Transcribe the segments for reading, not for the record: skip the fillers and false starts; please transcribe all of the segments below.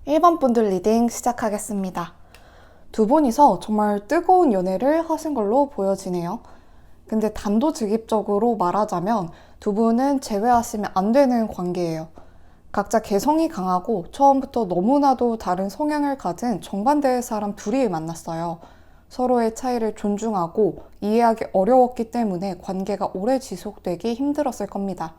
1번 분들 리딩 시작하겠습니다. 두 분이서 정말 뜨거운 연애를 하신 걸로 보여지네요. 근데 단도직입적으로 말하자면 두 분은 제외하시면 안 되는 관계예요. 각자 개성이 강하고 처음부터 너무나도 다른 성향을 가진 정반대의 사람 둘이 만났어요. 서로의 차이를 존중하고 이해하기 어려웠기 때문에 관계가 오래 지속되기 힘들었을 겁니다.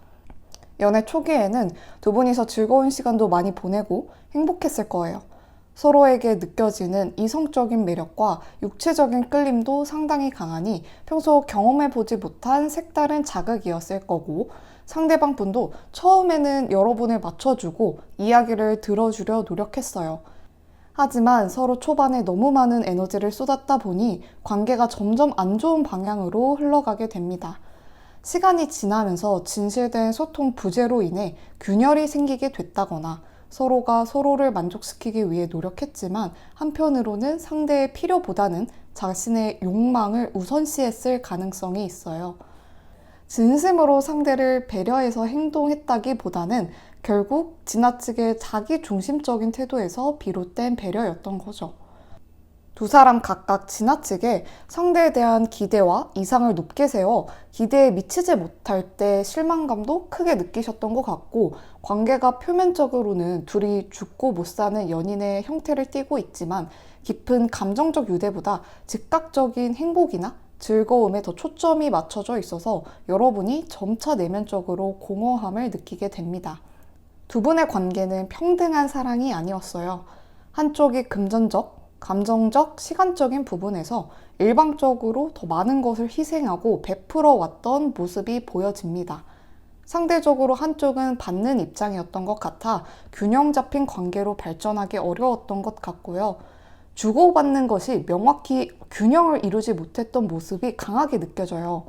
연애 초기에는 두 분이서 즐거운 시간도 많이 보내고 행복했을 거예요. 서로에게 느껴지는 이성적인 매력과 육체적인 끌림도 상당히 강하니 평소 경험해보지 못한 색다른 자극이었을 거고, 상대방 분도 처음에는 여러분을 맞춰주고 이야기를 들어주려 노력했어요. 하지만 서로 초반에 너무 많은 에너지를 쏟았다 보니 관계가 점점 안 좋은 방향으로 흘러가게 됩니다. 시간이 지나면서 진실된 소통 부재로 인해 균열이 생기게 됐다거나 서로가 서로를 만족시키기 위해 노력했지만 한편으로는 상대의 필요보다는 자신의 욕망을 우선시했을 가능성이 있어요. 진심으로 상대를 배려해서 행동했다기보다는 결국 지나치게 자기 중심적인 태도에서 비롯된 배려였던 거죠. 두 사람 각각 지나치게 상대에 대한 기대와 이상을 높게 세워 기대에 미치지 못할 때 실망감도 크게 느끼셨던 것 같고, 관계가 표면적으로는 둘이 죽고 못 사는 연인의 형태를 띠고 있지만 깊은 감정적 유대보다 즉각적인 행복이나 즐거움에 더 초점이 맞춰져 있어서 여러분이 점차 내면적으로 공허함을 느끼게 됩니다. 두 분의 관계는 평등한 사랑이 아니었어요. 한쪽이 금전적, 감정적, 시간적인 부분에서 일방적으로 더 많은 것을 희생하고 베풀어 왔던 모습이 보여집니다. 상대적으로 한쪽은 받는 입장이었던 것 같아 균형 잡힌 관계로 발전하기 어려웠던 것 같고요. 주고받는 것이 명확히 균형을 이루지 못했던 모습이 강하게 느껴져요.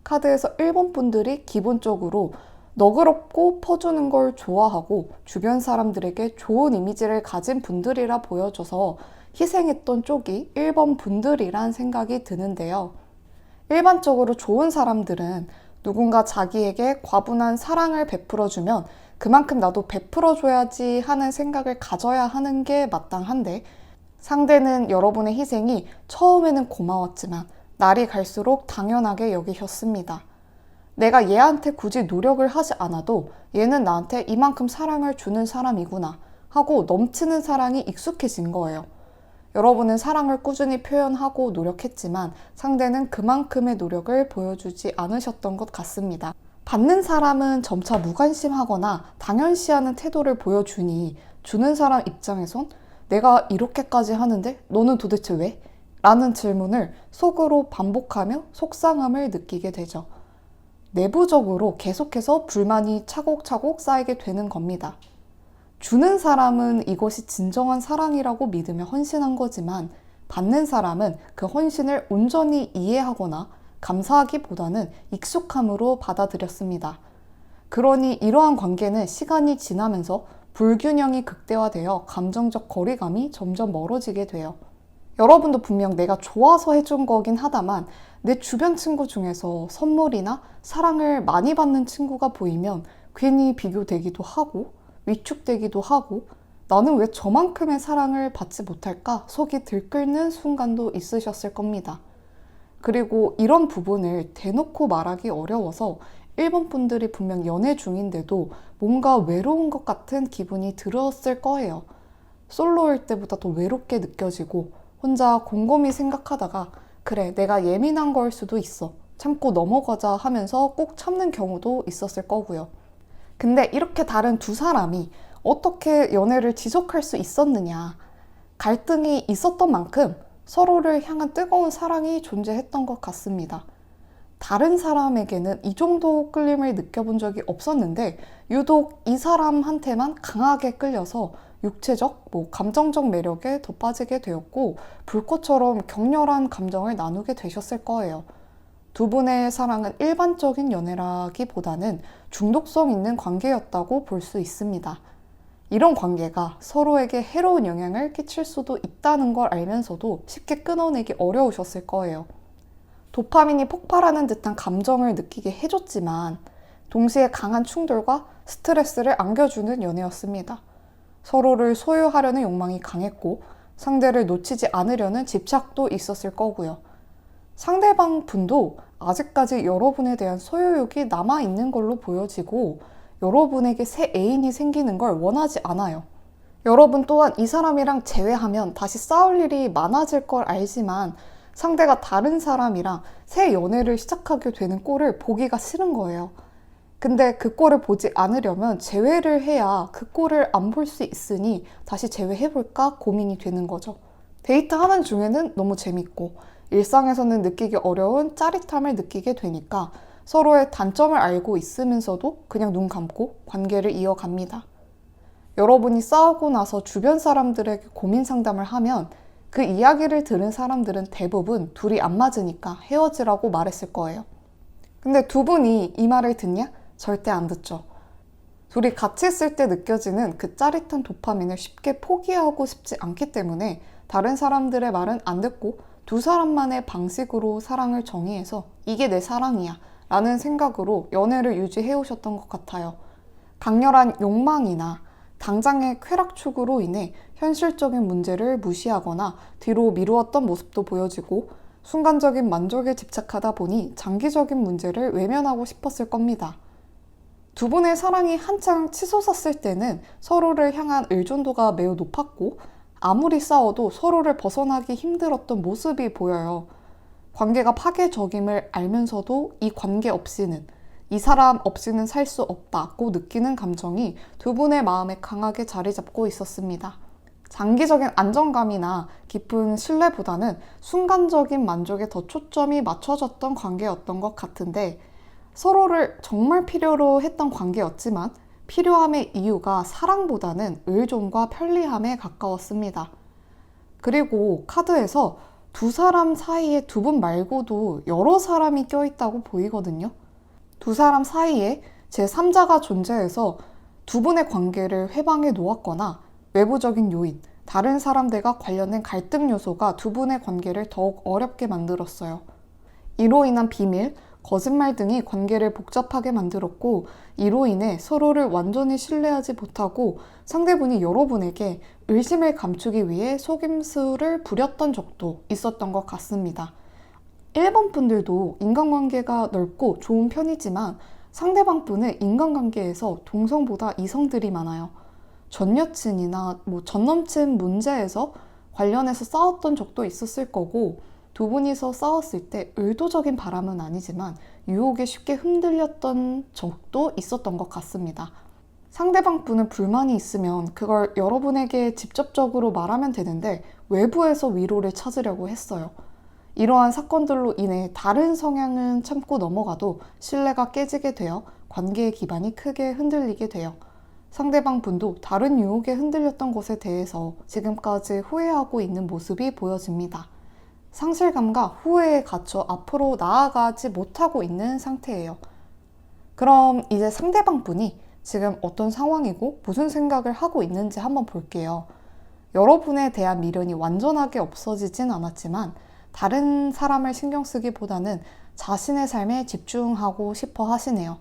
카드에서 1번 분들이 기본적으로 너그럽고 퍼주는 걸 좋아하고 주변 사람들에게 좋은 이미지를 가진 분들이라 보여져서 희생했던 쪽이 1번 분들이란 생각이 드는데요. 일반적으로 좋은 사람들은 누군가 자기에게 과분한 사랑을 베풀어주면 그만큼 나도 베풀어줘야지 하는 생각을 가져야 하는 게 마땅한데, 상대는 여러분의 희생이 처음에는 고마웠지만 날이 갈수록 당연하게 여기셨습니다. 내가 얘한테 굳이 노력을 하지 않아도 얘는 나한테 이만큼 사랑을 주는 사람이구나 하고 넘치는 사랑이 익숙해진 거예요. 여러분은 사랑을 꾸준히 표현하고 노력했지만 상대는 그만큼의 노력을 보여주지 않으셨던 것 같습니다. 받는 사람은 점차 무관심하거나 당연시하는 태도를 보여주니 주는 사람 입장에선 내가 이렇게까지 하는데 너는 도대체 왜? 라는 질문을 속으로 반복하며 속상함을 느끼게 되죠. 내부적으로 계속해서 불만이 차곡차곡 쌓이게 되는 겁니다. 주는 사람은 이것이 진정한 사랑이라고 믿으며 헌신한 거지만 받는 사람은 그 헌신을 온전히 이해하거나 감사하기보다는 익숙함으로 받아들였습니다. 그러니 이러한 관계는 시간이 지나면서 불균형이 극대화되어 감정적 거리감이 점점 멀어지게 돼요. 여러분도 분명 내가 좋아서 해준 거긴 하다만 내 주변 친구 중에서 선물이나 사랑을 많이 받는 친구가 보이면 괜히 비교되기도 하고 위축되기도 하고 나는 왜 저만큼의 사랑을 받지 못할까 속이 들끓는 순간도 있으셨을 겁니다. 그리고 이런 부분을 대놓고 말하기 어려워서 1번 분들이 분명 연애 중인데도 뭔가 외로운 것 같은 기분이 들었을 거예요. 솔로일 때보다 더 외롭게 느껴지고 혼자 곰곰이 생각하다가 그래, 내가 예민한 걸 수도 있어. 참고 넘어가자 하면서 꼭 참는 경우도 있었을 거고요. 근데 이렇게 다른 두 사람이 어떻게 연애를 지속할 수 있었느냐. 갈등이 있었던 만큼 서로를 향한 뜨거운 사랑이 존재했던 것 같습니다. 다른 사람에게는 이 정도 끌림을 느껴본 적이 없었는데 유독 이 사람한테만 강하게 끌려서 육체적, 감정적 매력에 더 빠지게 되었고 불꽃처럼 격렬한 감정을 나누게 되셨을 거예요. 두 분의 사랑은 일반적인 연애라기보다는 중독성 있는 관계였다고 볼 수 있습니다. 이런 관계가 서로에게 해로운 영향을 끼칠 수도 있다는 걸 알면서도 쉽게 끊어내기 어려우셨을 거예요. 도파민이 폭발하는 듯한 감정을 느끼게 해줬지만 동시에 강한 충돌과 스트레스를 안겨주는 연애였습니다. 서로를 소유하려는 욕망이 강했고 상대를 놓치지 않으려는 집착도 있었을 거고요. 상대방 분도 아직까지 여러분에 대한 소유욕이 남아있는 걸로 보여지고 여러분에게 새 애인이 생기는 걸 원하지 않아요. 여러분 또한 이 사람이랑 재회하면 다시 싸울 일이 많아질 걸 알지만 상대가 다른 사람이랑 새 연애를 시작하게 되는 꼴을 보기가 싫은 거예요. 근데 그 꼴을 보지 않으려면 재회를 해야 그 꼴을 안 볼 수 있으니 다시 재회해볼까 고민이 되는 거죠. 데이트하는 중에는 너무 재밌고 일상에서는 느끼기 어려운 짜릿함을 느끼게 되니까 서로의 단점을 알고 있으면서도 그냥 눈 감고 관계를 이어갑니다. 여러분이 싸우고 나서 주변 사람들에게 고민 상담을 하면 그 이야기를 들은 사람들은 대부분 둘이 안 맞으니까 헤어지라고 말했을 거예요. 근데 두 분이 이 말을 듣냐? 절대 안 듣죠. 둘이 같이 있을 때 느껴지는 그 짜릿한 도파민을 쉽게 포기하고 싶지 않기 때문에 다른 사람들의 말은 안 듣고 두 사람만의 방식으로 사랑을 정의해서 이게 내 사랑이야 라는 생각으로 연애를 유지해 오셨던 것 같아요. 강렬한 욕망이나 당장의 쾌락축으로 인해 현실적인 문제를 무시하거나 뒤로 미루었던 모습도 보여지고 순간적인 만족에 집착하다 보니 장기적인 문제를 외면하고 싶었을 겁니다. 두 분의 사랑이 한창 치솟았을 때는 서로를 향한 의존도가 매우 높았고 아무리 싸워도 서로를 벗어나기 힘들었던 모습이 보여요. 관계가 파괴적임을 알면서도 이 관계 없이는, 이 사람 없이는 살 수 없다고 느끼는 감정이 두 분의 마음에 강하게 자리 잡고 있었습니다. 장기적인 안정감이나 깊은 신뢰보다는 순간적인 만족에 더 초점이 맞춰졌던 관계였던 것 같은데 서로를 정말 필요로 했던 관계였지만 필요함의 이유가 사랑보다는 의존과 편리함에 가까웠습니다. 그리고 카드에서 두 사람 사이에 두 분 말고도 여러 사람이 껴있다고 보이거든요. 두 사람 사이에 제3자가 존재해서 두 분의 관계를 회방해 놓았거나 외부적인 요인, 다른 사람들과 관련된 갈등 요소가 두 분의 관계를 더욱 어렵게 만들었어요. 이로 인한 비밀, 거짓말 등이 관계를 복잡하게 만들었고 이로 인해 서로를 완전히 신뢰하지 못하고 상대분이 여러분에게 의심을 감추기 위해 속임수를 부렸던 적도 있었던 것 같습니다. 1번 분들도 인간관계가 넓고 좋은 편이지만 상대방 분은 인간관계에서 동성보다 이성들이 많아요. 전 여친이나 전 남친 문제에서 관련해서 싸웠던 적도 있었을 거고 두 분이서 싸웠을 때 의도적인 바람은 아니지만 유혹에 쉽게 흔들렸던 적도 있었던 것 같습니다. 상대방 분은 불만이 있으면 그걸 여러분에게 직접적으로 말하면 되는데 외부에서 위로를 찾으려고 했어요. 이러한 사건들로 인해 다른 성향은 참고 넘어가도 신뢰가 깨지게 되어 관계의 기반이 크게 흔들리게 돼요. 상대방 분도 다른 유혹에 흔들렸던 것에 대해서 지금까지 후회하고 있는 모습이 보여집니다. 상실감과 후회에 갇혀 앞으로 나아가지 못하고 있는 상태예요. 그럼 이제 상대방 분이 지금 어떤 상황이고 무슨 생각을 하고 있는지 한번 볼게요. 여러분에 대한 미련이 완전하게 없어지진 않았지만 다른 사람을 신경 쓰기보다는 자신의 삶에 집중하고 싶어 하시네요.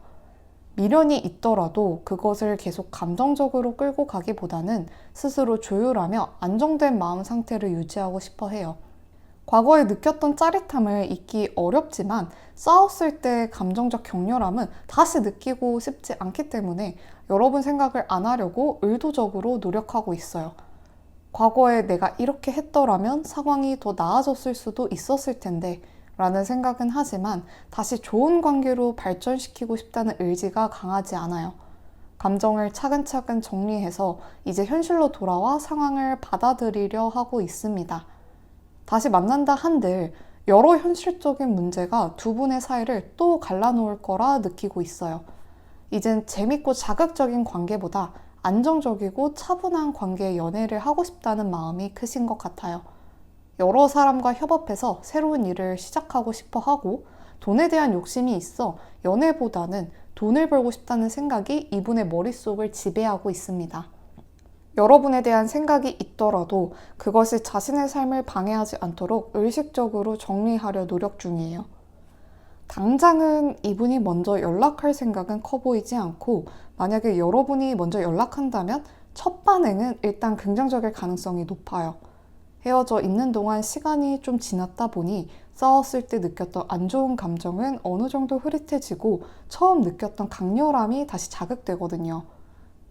미련이 있더라도 그것을 계속 감정적으로 끌고 가기보다는 스스로 조율하며 안정된 마음 상태를 유지하고 싶어 해요. 과거에 느꼈던 짜릿함을 잊기 어렵지만 싸웠을 때 감정적 격렬함은 다시 느끼고 싶지 않기 때문에 여러분 생각을 안 하려고 의도적으로 노력하고 있어요. 과거에 내가 이렇게 했더라면 상황이 더 나아졌을 수도 있었을 텐데 라는 생각은 하지만 다시 좋은 관계로 발전시키고 싶다는 의지가 강하지 않아요. 감정을 차근차근 정리해서 이제 현실로 돌아와 상황을 받아들이려 하고 있습니다. 다시 만난다 한들 여러 현실적인 문제가 두 분의 사이를 또 갈라놓을 거라 느끼고 있어요. 이젠 재밌고 자극적인 관계보다 안정적이고 차분한 관계의 연애를 하고 싶다는 마음이 크신 것 같아요. 여러 사람과 협업해서 새로운 일을 시작하고 싶어 하고 돈에 대한 욕심이 있어 연애보다는 돈을 벌고 싶다는 생각이 이분의 머릿속을 지배하고 있습니다. 여러분에 대한 생각이 있더라도 그것이 자신의 삶을 방해하지 않도록 의식적으로 정리하려 노력 중이에요. 당장은 이분이 먼저 연락할 생각은 커 보이지 않고 만약에 여러분이 먼저 연락한다면 첫 반응은 일단 긍정적일 가능성이 높아요. 헤어져 있는 동안 시간이 좀 지났다 보니 싸웠을 때 느꼈던 안 좋은 감정은 어느 정도 흐릿해지고 처음 느꼈던 강렬함이 다시 자극되거든요.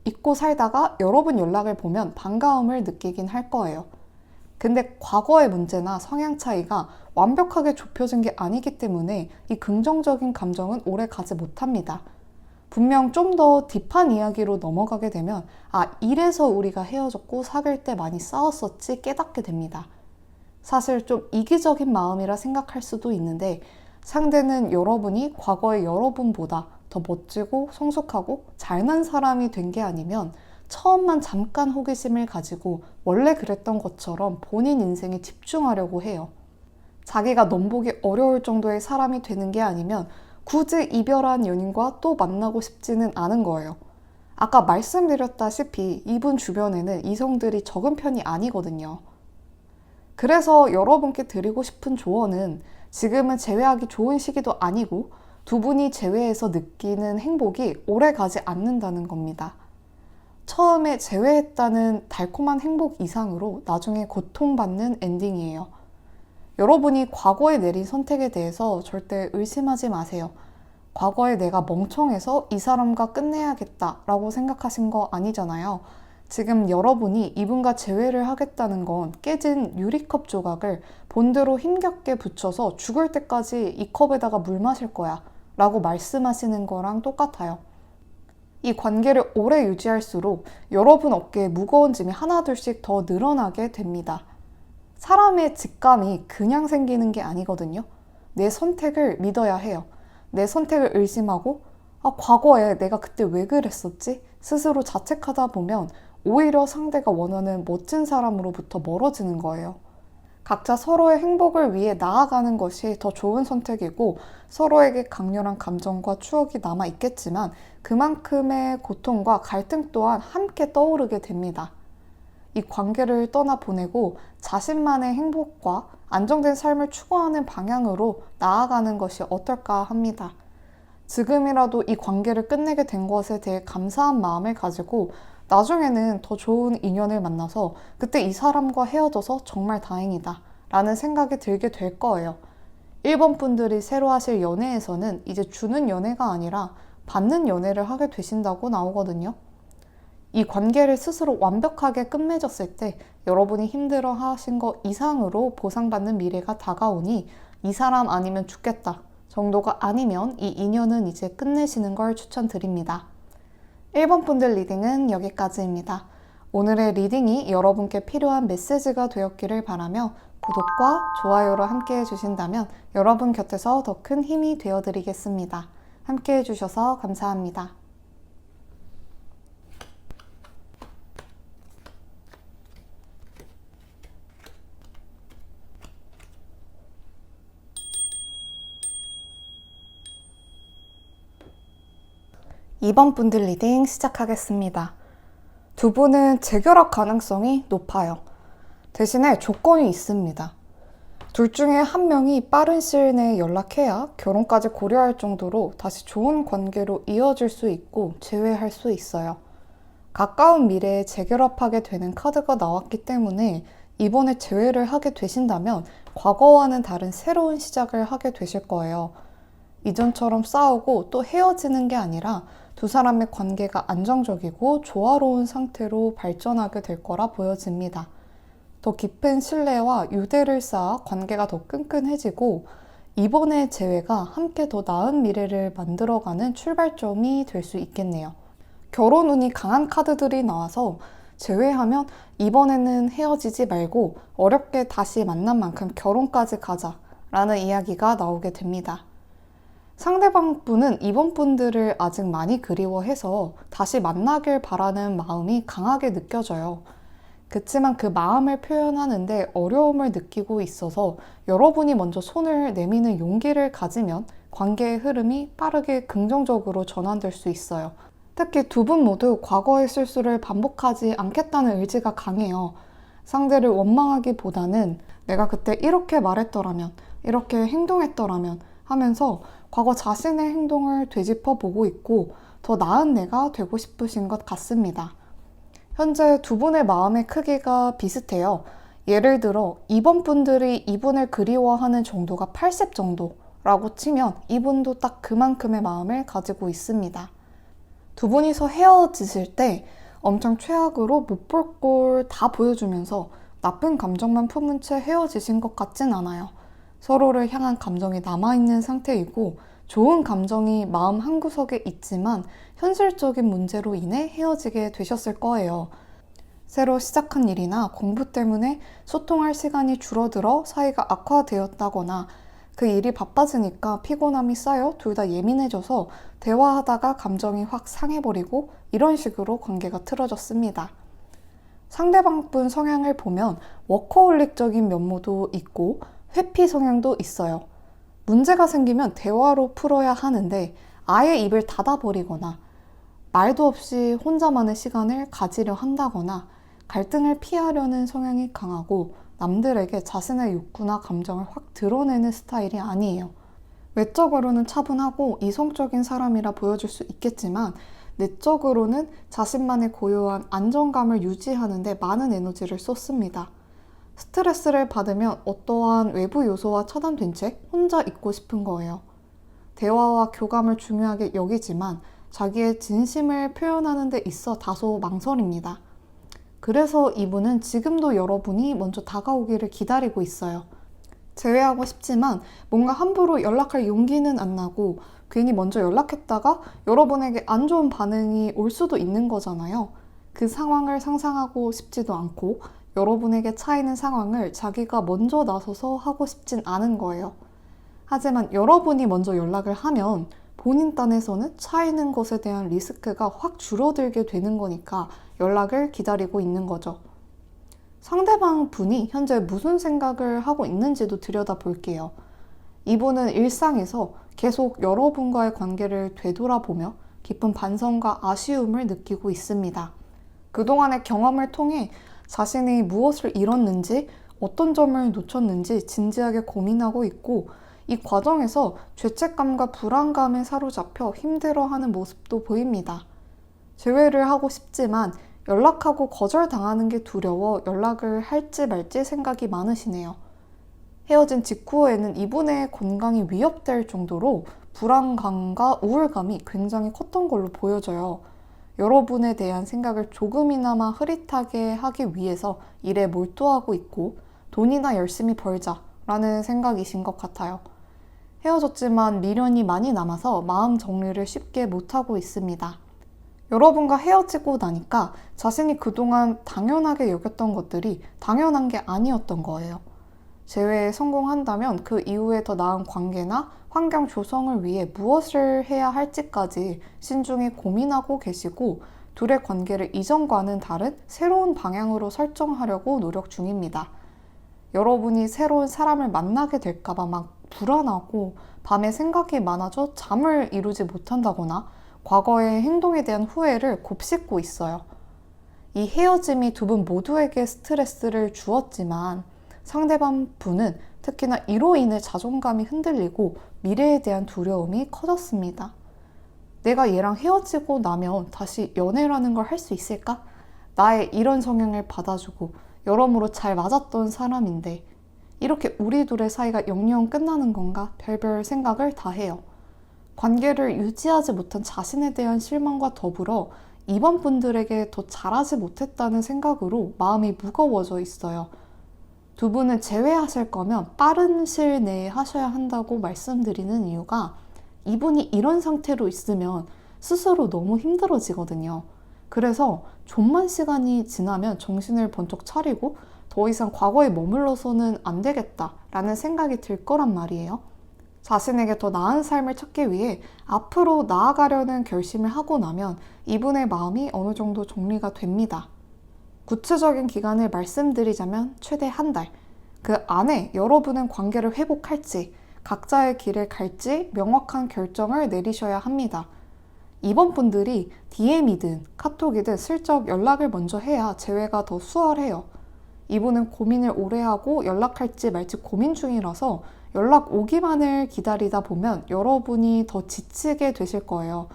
잊고 살다가 여러 번 연락을 보면 반가움을 느끼긴 할 거예요. 근데 과거의 문제나 성향 차이가 완벽하게 좁혀진 게 아니기 때문에 이 긍정적인 감정은 오래 가지 못합니다. 분명 좀 더 딥한 이야기로 넘어가게 되면 이래서 우리가 헤어졌고 사귈 때 많이 싸웠었지 깨닫게 됩니다. 사실 좀 이기적인 마음이라 생각할 수도 있는데 상대는 여러분이 과거의 여러분보다 더 멋지고 성숙하고 잘난 사람이 된 게 아니면 처음만 잠깐 호기심을 가지고 원래 그랬던 것처럼 본인 인생에 집중하려고 해요. 자기가 넘보기 어려울 정도의 사람이 되는 게 아니면 굳이 이별한 연인과 또 만나고 싶지는 않은 거예요. 아까 말씀드렸다시피 이분 주변에는 이성들이 적은 편이 아니거든요. 그래서 여러분께 드리고 싶은 조언은 지금은 재회하기 좋은 시기도 아니고 두 분이 재회해서 느끼는 행복이 오래 가지 않는다는 겁니다. 처음에 재회했다는 달콤한 행복 이상으로 나중에 고통받는 엔딩이에요. 여러분이 과거에 내린 선택에 대해서 절대 의심하지 마세요. 과거에 내가 멍청해서 이 사람과 끝내야겠다라고 생각하신 거 아니잖아요. 지금 여러분이 이분과 재회를 하겠다는 건 깨진 유리컵 조각을 본드로 힘겹게 붙여서 죽을 때까지 이 컵에다가 물 마실 거야 라고 말씀하시는 거랑 똑같아요. 이 관계를 오래 유지할수록 여러분 어깨에 무거운 짐이 하나둘씩 더 늘어나게 됩니다. 사람의 직감이 그냥 생기는 게 아니거든요. 내 선택을 믿어야 해요. 내 선택을 의심하고 과거에 내가 그때 왜 그랬었지? 스스로 자책하다 보면 오히려 상대가 원하는 멋진 사람으로부터 멀어지는 거예요. 각자 서로의 행복을 위해 나아가는 것이 더 좋은 선택이고 서로에게 강렬한 감정과 추억이 남아 있겠지만 그만큼의 고통과 갈등 또한 함께 떠오르게 됩니다. 이 관계를 떠나보내고 자신만의 행복과 안정된 삶을 추구하는 방향으로 나아가는 것이 어떨까 합니다. 지금이라도 이 관계를 끝내게 된 것에 대해 감사한 마음을 가지고 나중에는 더 좋은 인연을 만나서 그때 이 사람과 헤어져서 정말 다행이다 라는 생각이 들게 될 거예요. 일본 분들이 새로 하실 연애에서는 이제 주는 연애가 아니라 받는 연애를 하게 되신다고 나오거든요. 이 관계를 스스로 완벽하게 끝맺었을 때 여러분이 힘들어 하신 거 이상으로 보상받는 미래가 다가오니 이 사람 아니면 죽겠다 정도가 아니면 이 인연은 이제 끝내시는 걸 추천드립니다. 1번 분들 리딩은 여기까지입니다. 오늘의 리딩이 여러분께 필요한 메시지가 되었기를 바라며 구독과 좋아요로 함께 해주신다면 여러분 곁에서 더 큰 힘이 되어드리겠습니다. 함께 해주셔서 감사합니다. 이번 분들 리딩 시작하겠습니다. 두 분은 재결합 가능성이 높아요. 대신에 조건이 있습니다. 둘 중에 한 명이 빠른 시일 내에 연락해야 결혼까지 고려할 정도로 다시 좋은 관계로 이어질 수 있고 재회할 수 있어요. 가까운 미래에 재결합하게 되는 카드가 나왔기 때문에 이번에 재회를 하게 되신다면 과거와는 다른 새로운 시작을 하게 되실 거예요. 이전처럼 싸우고 또 헤어지는 게 아니라 두 사람의 관계가 안정적이고 조화로운 상태로 발전하게 될 거라 보여집니다. 더 깊은 신뢰와 유대를 쌓아 관계가 더 끈끈해지고 이번의 재회가 함께 더 나은 미래를 만들어가는 출발점이 될 수 있겠네요. 결혼 운이 강한 카드들이 나와서 재회하면 이번에는 헤어지지 말고 어렵게 다시 만난 만큼 결혼까지 가자 라는 이야기가 나오게 됩니다. 상대방 분은 이번 분들을 아직 많이 그리워해서 다시 만나길 바라는 마음이 강하게 느껴져요. 그치만 그 마음을 표현하는데 어려움을 느끼고 있어서 여러분이 먼저 손을 내미는 용기를 가지면 관계의 흐름이 빠르게 긍정적으로 전환될 수 있어요. 특히 두 분 모두 과거의 실수를 반복하지 않겠다는 의지가 강해요. 상대를 원망하기보다는 내가 그때 이렇게 말했더라면, 이렇게 행동했더라면 하면서 과거 자신의 행동을 되짚어 보고 있고 더 나은 내가 되고 싶으신 것 같습니다. 현재 두 분의 마음의 크기가 비슷해요. 예를 들어 이번 분들이 이분을 그리워하는 정도가 80 정도라고 치면 이분도 딱 그만큼의 마음을 가지고 있습니다. 두 분이서 헤어지실 때 엄청 최악으로 못 볼 걸 다 보여주면서 나쁜 감정만 품은 채 헤어지신 것 같진 않아요. 서로를 향한 감정이 남아있는 상태이고 좋은 감정이 마음 한구석에 있지만 현실적인 문제로 인해 헤어지게 되셨을 거예요. 새로 시작한 일이나 공부 때문에 소통할 시간이 줄어들어 사이가 악화되었다거나 그 일이 바빠지니까 피곤함이 쌓여 둘 다 예민해져서 대화하다가 감정이 확 상해버리고 이런 식으로 관계가 틀어졌습니다. 상대방 분 성향을 보면 워커홀릭적인 면모도 있고 회피 성향도 있어요. 문제가 생기면 대화로 풀어야 하는데 아예 입을 닫아버리거나 말도 없이 혼자만의 시간을 가지려 한다거나 갈등을 피하려는 성향이 강하고 남들에게 자신의 욕구나 감정을 확 드러내는 스타일이 아니에요. 외적으로는 차분하고 이성적인 사람이라 보여줄 수 있겠지만 내적으로는 자신만의 고요한 안정감을 유지하는 데 많은 에너지를 쏟습니다. 스트레스를 받으면 어떠한 외부 요소와 차단된 채 혼자 있고 싶은 거예요. 대화와 교감을 중요하게 여기지만 자기의 진심을 표현하는 데 있어 다소 망설입니다. 그래서 이분은 지금도 여러분이 먼저 다가오기를 기다리고 있어요. 제외하고 싶지만 뭔가 함부로 연락할 용기는 안 나고 괜히 먼저 연락했다가 여러분에게 안 좋은 반응이 올 수도 있는 거잖아요. 그 상황을 상상하고 싶지도 않고 여러분에게 차이는 상황을 자기가 먼저 나서서 하고 싶진 않은 거예요. 하지만 여러분이 먼저 연락을 하면 본인 딴에서는 차이는 것에 대한 리스크가 확 줄어들게 되는 거니까 연락을 기다리고 있는 거죠. 상대방 분이 현재 무슨 생각을 하고 있는지도 들여다볼게요. 이분은 일상에서 계속 여러분과의 관계를 되돌아보며 깊은 반성과 아쉬움을 느끼고 있습니다. 그동안의 경험을 통해 자신이 무엇을 잃었는지, 어떤 점을 놓쳤는지 진지하게 고민하고 있고 이 과정에서 죄책감과 불안감에 사로잡혀 힘들어하는 모습도 보입니다. 재회를 하고 싶지만 연락하고 거절당하는 게 두려워 연락을 할지 말지 생각이 많으시네요. 헤어진 직후에는 이분의 건강이 위협될 정도로 불안감과 우울감이 굉장히 컸던 걸로 보여져요. 여러분에 대한 생각을 조금이나마 흐릿하게 하기 위해서 일에 몰두하고 있고 돈이나 열심히 벌자라는 생각이신 것 같아요. 헤어졌지만 미련이 많이 남아서 마음 정리를 쉽게 못하고 있습니다. 여러분과 헤어지고 나니까 자신이 그동안 당연하게 여겼던 것들이 당연한 게 아니었던 거예요. 재회에 성공한다면 그 이후에 더 나은 관계나 환경 조성을 위해 무엇을 해야 할지까지 신중히 고민하고 계시고 둘의 관계를 이전과는 다른 새로운 방향으로 설정하려고 노력 중입니다. 여러분이 새로운 사람을 만나게 될까봐 막 불안하고 밤에 생각이 많아져 잠을 이루지 못한다거나 과거의 행동에 대한 후회를 곱씹고 있어요. 이 헤어짐이 두 분 모두에게 스트레스를 주었지만 상대방 분은 특히나 이로 인해 자존감이 흔들리고 미래에 대한 두려움이 커졌습니다. 내가 얘랑 헤어지고 나면 다시 연애라는 걸 할 수 있을까? 나의 이런 성향을 받아주고 여러모로 잘 맞았던 사람인데 이렇게 우리 둘의 사이가 영영 끝나는 건가? 별별 생각을 다 해요. 관계를 유지하지 못한 자신에 대한 실망과 더불어 이번 분들에게 더 잘하지 못했다는 생각으로 마음이 무거워져 있어요. 두 분은 재회하실 거면 빠른 시일 내에 하셔야 한다고 말씀드리는 이유가 이분이 이런 상태로 있으면 스스로 너무 힘들어지거든요. 그래서 좀만 시간이 지나면 정신을 번쩍 차리고 더 이상 과거에 머물러서는 안 되겠다라는 생각이 들 거란 말이에요. 자신에게 더 나은 삶을 찾기 위해 앞으로 나아가려는 결심을 하고 나면 이분의 마음이 어느 정도 정리가 됩니다. 구체적인 기간을 말씀드리자면 최대 한 달. 그 안에 여러분은 관계를 회복할지 각자의 길을 갈지 명확한 결정을 내리셔야 합니다. 이번 분들이 DM이든 카톡이든 슬쩍 연락을 먼저 해야 재회가 더 수월해요. 이분은 고민을 오래 하고 연락할지 말지 고민 중이라서 연락 오기만을 기다리다 보면 여러분이 더 지치게 되실 거예요.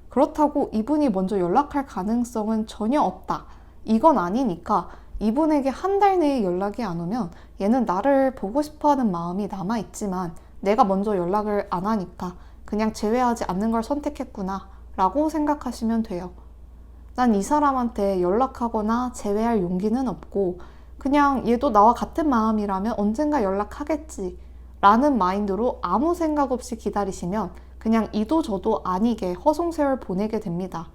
그렇다고 이분이 먼저 연락할 가능성은 전혀 없다. 이건 아니니까 이분에게 한 달 내에 연락이 안 오면 얘는 나를 보고 싶어 하는 마음이 남아있지만 내가 먼저 연락을 안 하니까 그냥 제외하지 않는 걸 선택했구나 라고 생각하시면 돼요. 난 이 사람한테 연락하거나 제외할 용기는 없고 그냥 얘도 나와 같은 마음이라면 언젠가 연락하겠지 라는 마인드로 아무 생각 없이 기다리시면 그냥 이도 저도 아니게 허송세월 보내게 됩니다.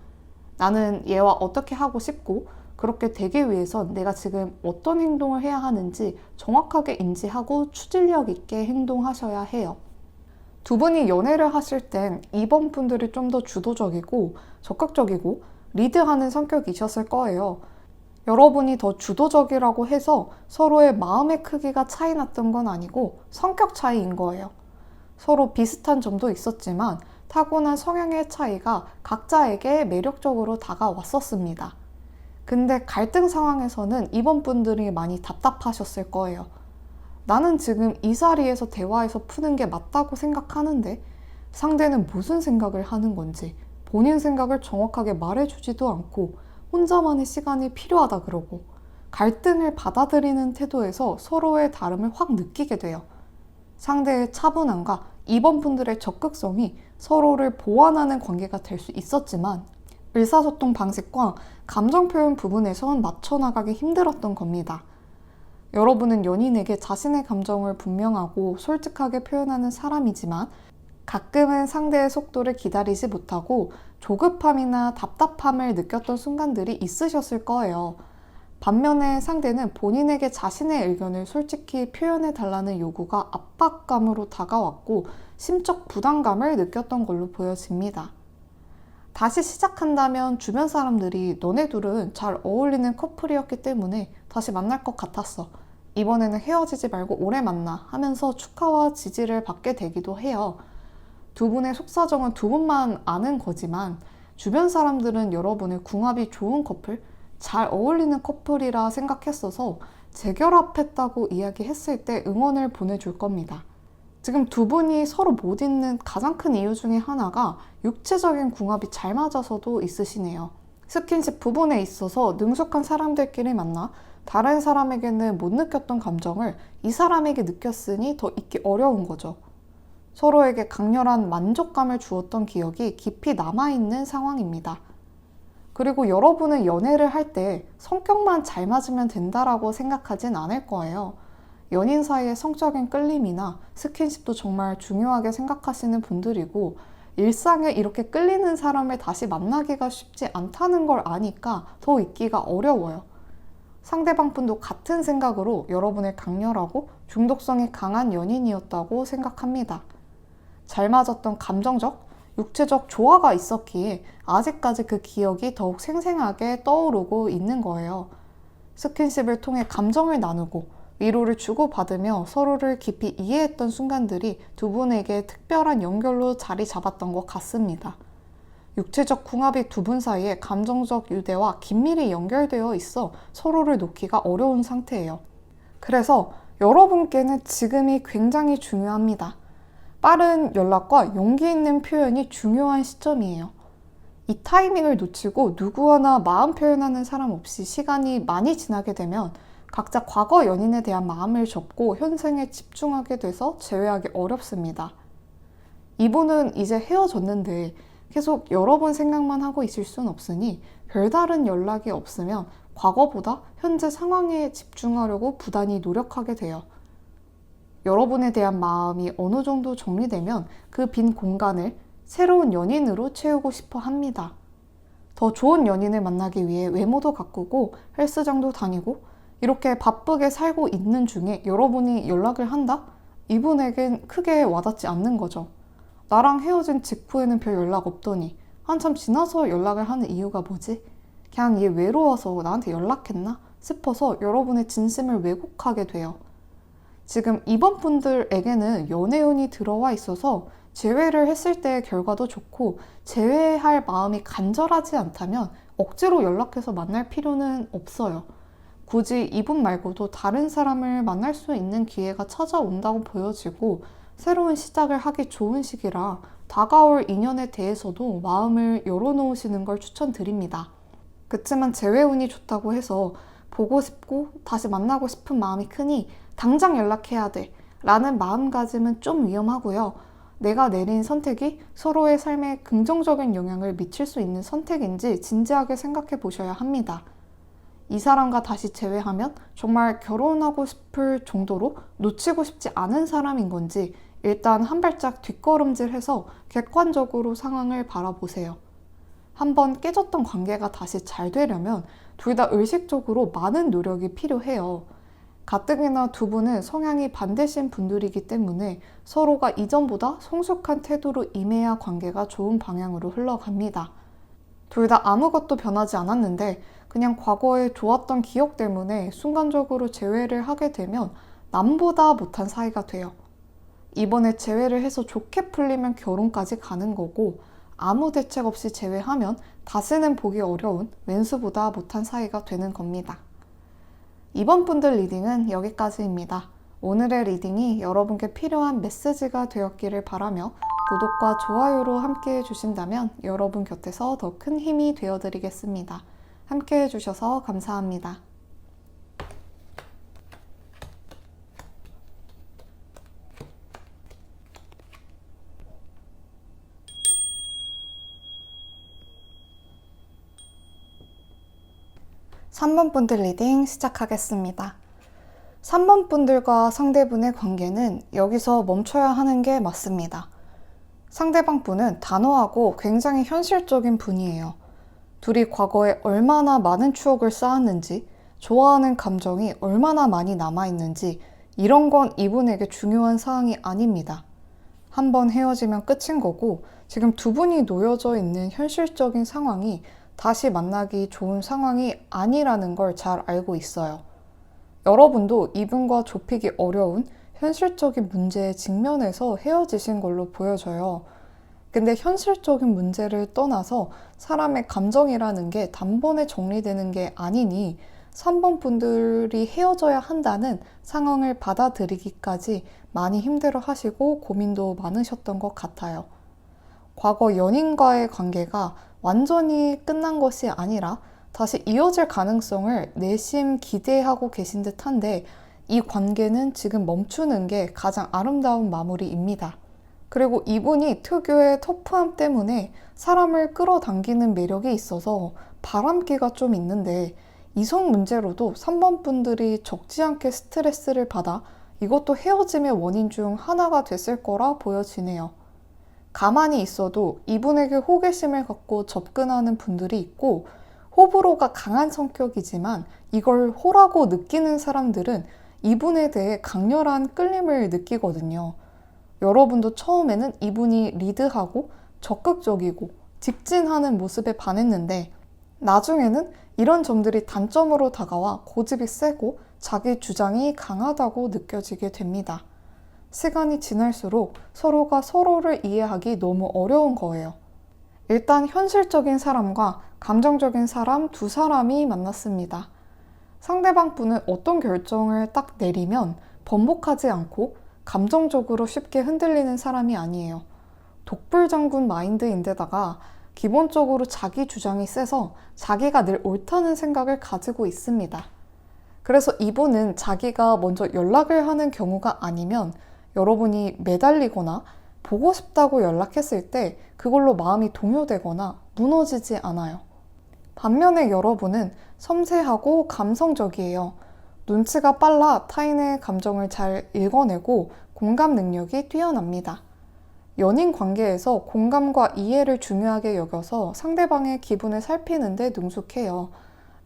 나는 얘와 어떻게 하고 싶고 그렇게 되기 위해선 내가 지금 어떤 행동을 해야 하는지 정확하게 인지하고 추진력 있게 행동하셔야 해요. 두 분이 연애를 하실 땐 이번 분들이 좀 더 주도적이고 적극적이고 리드하는 성격이셨을 거예요. 여러분이 더 주도적이라고 해서 서로의 마음의 크기가 차이 났던 건 아니고 성격 차이인 거예요. 서로 비슷한 점도 있었지만 타고난 성향의 차이가 각자에게 매력적으로 다가왔었습니다. 근데 갈등 상황에서는 이번 분들이 많이 답답하셨을 거예요. 나는 지금 이 자리에서 대화해서 푸는 게 맞다고 생각하는데 상대는 무슨 생각을 하는 건지 본인 생각을 정확하게 말해주지도 않고 혼자만의 시간이 필요하다 그러고 갈등을 받아들이는 태도에서 서로의 다름을 확 느끼게 돼요. 상대의 차분함과 이번 분들의 적극성이 서로를 보완하는 관계가 될 수 있었지만 의사소통 방식과 감정 표현 부분에선 맞춰나가기 힘들었던 겁니다. 여러분은 연인에게 자신의 감정을 분명하고 솔직하게 표현하는 사람이지만 가끔은 상대의 속도를 기다리지 못하고 조급함이나 답답함을 느꼈던 순간들이 있으셨을 거예요. 반면에 상대는 본인에게 자신의 의견을 솔직히 표현해 달라는 요구가 압박감으로 다가왔고 심적 부담감을 느꼈던 걸로 보여집니다. 다시 시작한다면 주변 사람들이 너네 둘은 잘 어울리는 커플이었기 때문에 다시 만날 것 같았어. 이번에는 헤어지지 말고 오래 만나 하면서 축하와 지지를 받게 되기도 해요. 두 분의 속사정은 두 분만 아는 거지만 주변 사람들은 여러분의 궁합이 좋은 커플, 잘 어울리는 커플이라 생각했어서 재결합했다고 이야기했을 때 응원을 보내줄 겁니다. 지금 두 분이 서로 못 잊는 가장 큰 이유 중에 하나가 육체적인 궁합이 잘 맞아서도 있으시네요. 스킨십 부분에 있어서 능숙한 사람들끼리 만나 다른 사람에게는 못 느꼈던 감정을 이 사람에게 느꼈으니 더 잊기 어려운 거죠. 서로에게 강렬한 만족감을 주었던 기억이 깊이 남아있는 상황입니다. 그리고 여러분은 연애를 할 때 성격만 잘 맞으면 된다라고 생각하진 않을 거예요. 연인 사이의 성적인 끌림이나 스킨십도 정말 중요하게 생각하시는 분들이고 일상에 이렇게 끌리는 사람을 다시 만나기가 쉽지 않다는 걸 아니까 더 잊기가 어려워요. 상대방 분도 같은 생각으로 여러분을 강렬하고 중독성이 강한 연인이었다고 생각합니다. 잘 맞았던 감정적, 육체적 조화가 있었기에 아직까지 그 기억이 더욱 생생하게 떠오르고 있는 거예요. 스킨십을 통해 감정을 나누고 위로를 주고받으며 서로를 깊이 이해했던 순간들이 두 분에게 특별한 연결로 자리 잡았던 것 같습니다. 육체적 궁합이 두 분 사이에 감정적 유대와 긴밀히 연결되어 있어 서로를 놓기가 어려운 상태예요. 그래서 여러분께는 지금이 굉장히 중요합니다. 빠른 연락과 용기 있는 표현이 중요한 시점이에요. 이 타이밍을 놓치고 누구 하나 마음 표현하는 사람 없이 시간이 많이 지나게 되면 각자 과거 연인에 대한 마음을 접고 현생에 집중하게 돼서 재회하기 어렵습니다. 이분은 이제 헤어졌는데 계속 여러분 생각만 하고 있을 순 없으니 별다른 연락이 없으면 과거보다 현재 상황에 집중하려고 부단히 노력하게 돼요. 여러분에 대한 마음이 어느 정도 정리되면 그 빈 공간을 새로운 연인으로 채우고 싶어 합니다. 더 좋은 연인을 만나기 위해 외모도 가꾸고 헬스장도 다니고 이렇게 바쁘게 살고 있는 중에 여러분이 연락을 한다? 이분에겐 크게 와닿지 않는 거죠. 나랑 헤어진 직후에는 별 연락 없더니 한참 지나서 연락을 하는 이유가 뭐지? 그냥 얘 외로워서 나한테 연락했나? 싶어서 여러분의 진심을 왜곡하게 돼요. 지금 이번 분들에게는 연애운이 들어와 있어서 재회를 했을 때의 결과도 좋고 재회할 마음이 간절하지 않다면 억지로 연락해서 만날 필요는 없어요. 굳이 이분 말고도 다른 사람을 만날 수 있는 기회가 찾아온다고 보여지고 새로운 시작을 하기 좋은 시기라 다가올 인연에 대해서도 마음을 열어놓으시는 걸 추천드립니다. 그치만 재회운이 좋다고 해서 보고 싶고 다시 만나고 싶은 마음이 크니 당장 연락해야 돼 라는 마음가짐은 좀 위험하고요. 내가 내린 선택이 서로의 삶에 긍정적인 영향을 미칠 수 있는 선택인지 진지하게 생각해 보셔야 합니다. 이 사람과 다시 재회하면 정말 결혼하고 싶을 정도로 놓치고 싶지 않은 사람인 건지 일단 한 발짝 뒷걸음질해서 객관적으로 상황을 바라보세요. 한번 깨졌던 관계가 다시 잘 되려면 둘 다 의식적으로 많은 노력이 필요해요. 가뜩이나 두 분은 성향이 반대신 분들이기 때문에 서로가 이전보다 성숙한 태도로 임해야 관계가 좋은 방향으로 흘러갑니다. 둘 다 아무것도 변하지 않았는데 그냥 과거에 좋았던 기억 때문에 순간적으로 재회를 하게 되면 남보다 못한 사이가 돼요. 이번에 재회를 해서 좋게 풀리면 결혼까지 가는 거고 아무 대책 없이 재회하면 다시는 보기 어려운 왼수보다 못한 사이가 되는 겁니다. 이번 분들 리딩은 여기까지입니다. 오늘의 리딩이 여러분께 필요한 메시지가 되었기를 바라며 구독과 좋아요로 함께 해주신다면 여러분 곁에서 더 큰 힘이 되어드리겠습니다. 함께 해주셔서 감사합니다. (3번) 분들 리딩 시작하겠습니다. 3번 분들과 상대분의 관계는 여기서 멈춰야 하는 게 맞습니다. 상대방 분은 단호하고 굉장히 현실적인 분이에요. 둘이 과거에 얼마나 많은 추억을 쌓았는지, 좋아하는 감정이 얼마나 많이 남아있는지 이런 건 이분에게 중요한 사항이 아닙니다. 한번 헤어지면 끝인 거고 지금 두 분이 놓여져 있는 현실적인 상황이 다시 만나기 좋은 상황이 아니라는 걸 잘 알고 있어요. 여러분도 이분과 좁히기 어려운 현실적인 문제에 직면해서 헤어지신 걸로 보여져요. 근데 현실적인 문제를 떠나서 사람의 감정이라는 게 단번에 정리되는 게 아니니 3번 분들이 헤어져야 한다는 상황을 받아들이기까지 많이 힘들어 하시고 고민도 많으셨던 것 같아요. 과거 연인과의 관계가 완전히 끝난 것이 아니라 다시 이어질 가능성을 내심 기대하고 계신 듯한데 이 관계는 지금 멈추는 게 가장 아름다운 마무리입니다. 그리고 이분이 특유의 터프함 때문에 사람을 끌어당기는 매력이 있어서 바람기가 좀 있는데 이성 문제로도 3번 분들이 적지 않게 스트레스를 받아 이것도 헤어짐의 원인 중 하나가 됐을 거라 보여지네요. 가만히 있어도 이분에게 호기심을 갖고 접근하는 분들이 있고 호불호가 강한 성격이지만 이걸 호라고 느끼는 사람들은 이분에 대해 강렬한 끌림을 느끼거든요. 여러분도 처음에는 이분이 리드하고 적극적이고 직진하는 모습에 반했는데 나중에는 이런 점들이 단점으로 다가와 고집이 세고 자기 주장이 강하다고 느껴지게 됩니다. 시간이 지날수록 서로가 서로를 이해하기 너무 어려운 거예요. 일단 현실적인 사람과 감정적인 사람 두 사람이 만났습니다. 상대방 분은 어떤 결정을 딱 내리면 번복하지 않고 감정적으로 쉽게 흔들리는 사람이 아니에요. 독불장군 마인드인데다가 기본적으로 자기 주장이 세서 자기가 늘 옳다는 생각을 가지고 있습니다. 그래서 이분은 자기가 먼저 연락을 하는 경우가 아니면 여러분이 매달리거나 보고 싶다고 연락했을 때 그걸로 마음이 동요되거나 무너지지 않아요. 반면에 여러분은 섬세하고 감성적이에요. 눈치가 빨라 타인의 감정을 잘 읽어내고 공감 능력이 뛰어납니다. 연인 관계에서 공감과 이해를 중요하게 여겨서 상대방의 기분을 살피는데 능숙해요.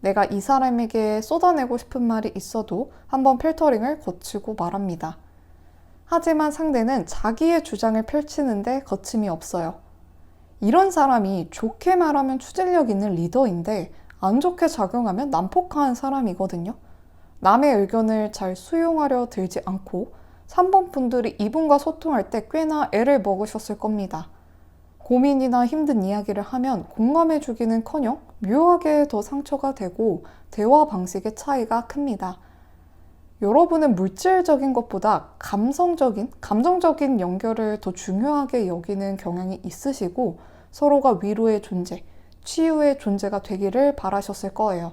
내가 이 사람에게 쏟아내고 싶은 말이 있어도 한번 필터링을 거치고 말합니다. 하지만 상대는 자기의 주장을 펼치는데 거침이 없어요. 이런 사람이 좋게 말하면 추진력 있는 리더인데 안 좋게 작용하면 난폭한 사람이거든요. 남의 의견을 잘 수용하려 들지 않고 3번 분들이 이분과 소통할 때 꽤나 애를 먹으셨을 겁니다. 고민이나 힘든 이야기를 하면 공감해주기는커녕 묘하게 더 상처가 되고 대화 방식의 차이가 큽니다. 여러분은 물질적인 것보다 감정적인 연결을 더 중요하게 여기는 경향이 있으시고 서로가 위로의 존재, 치유의 존재가 되기를 바라셨을 거예요.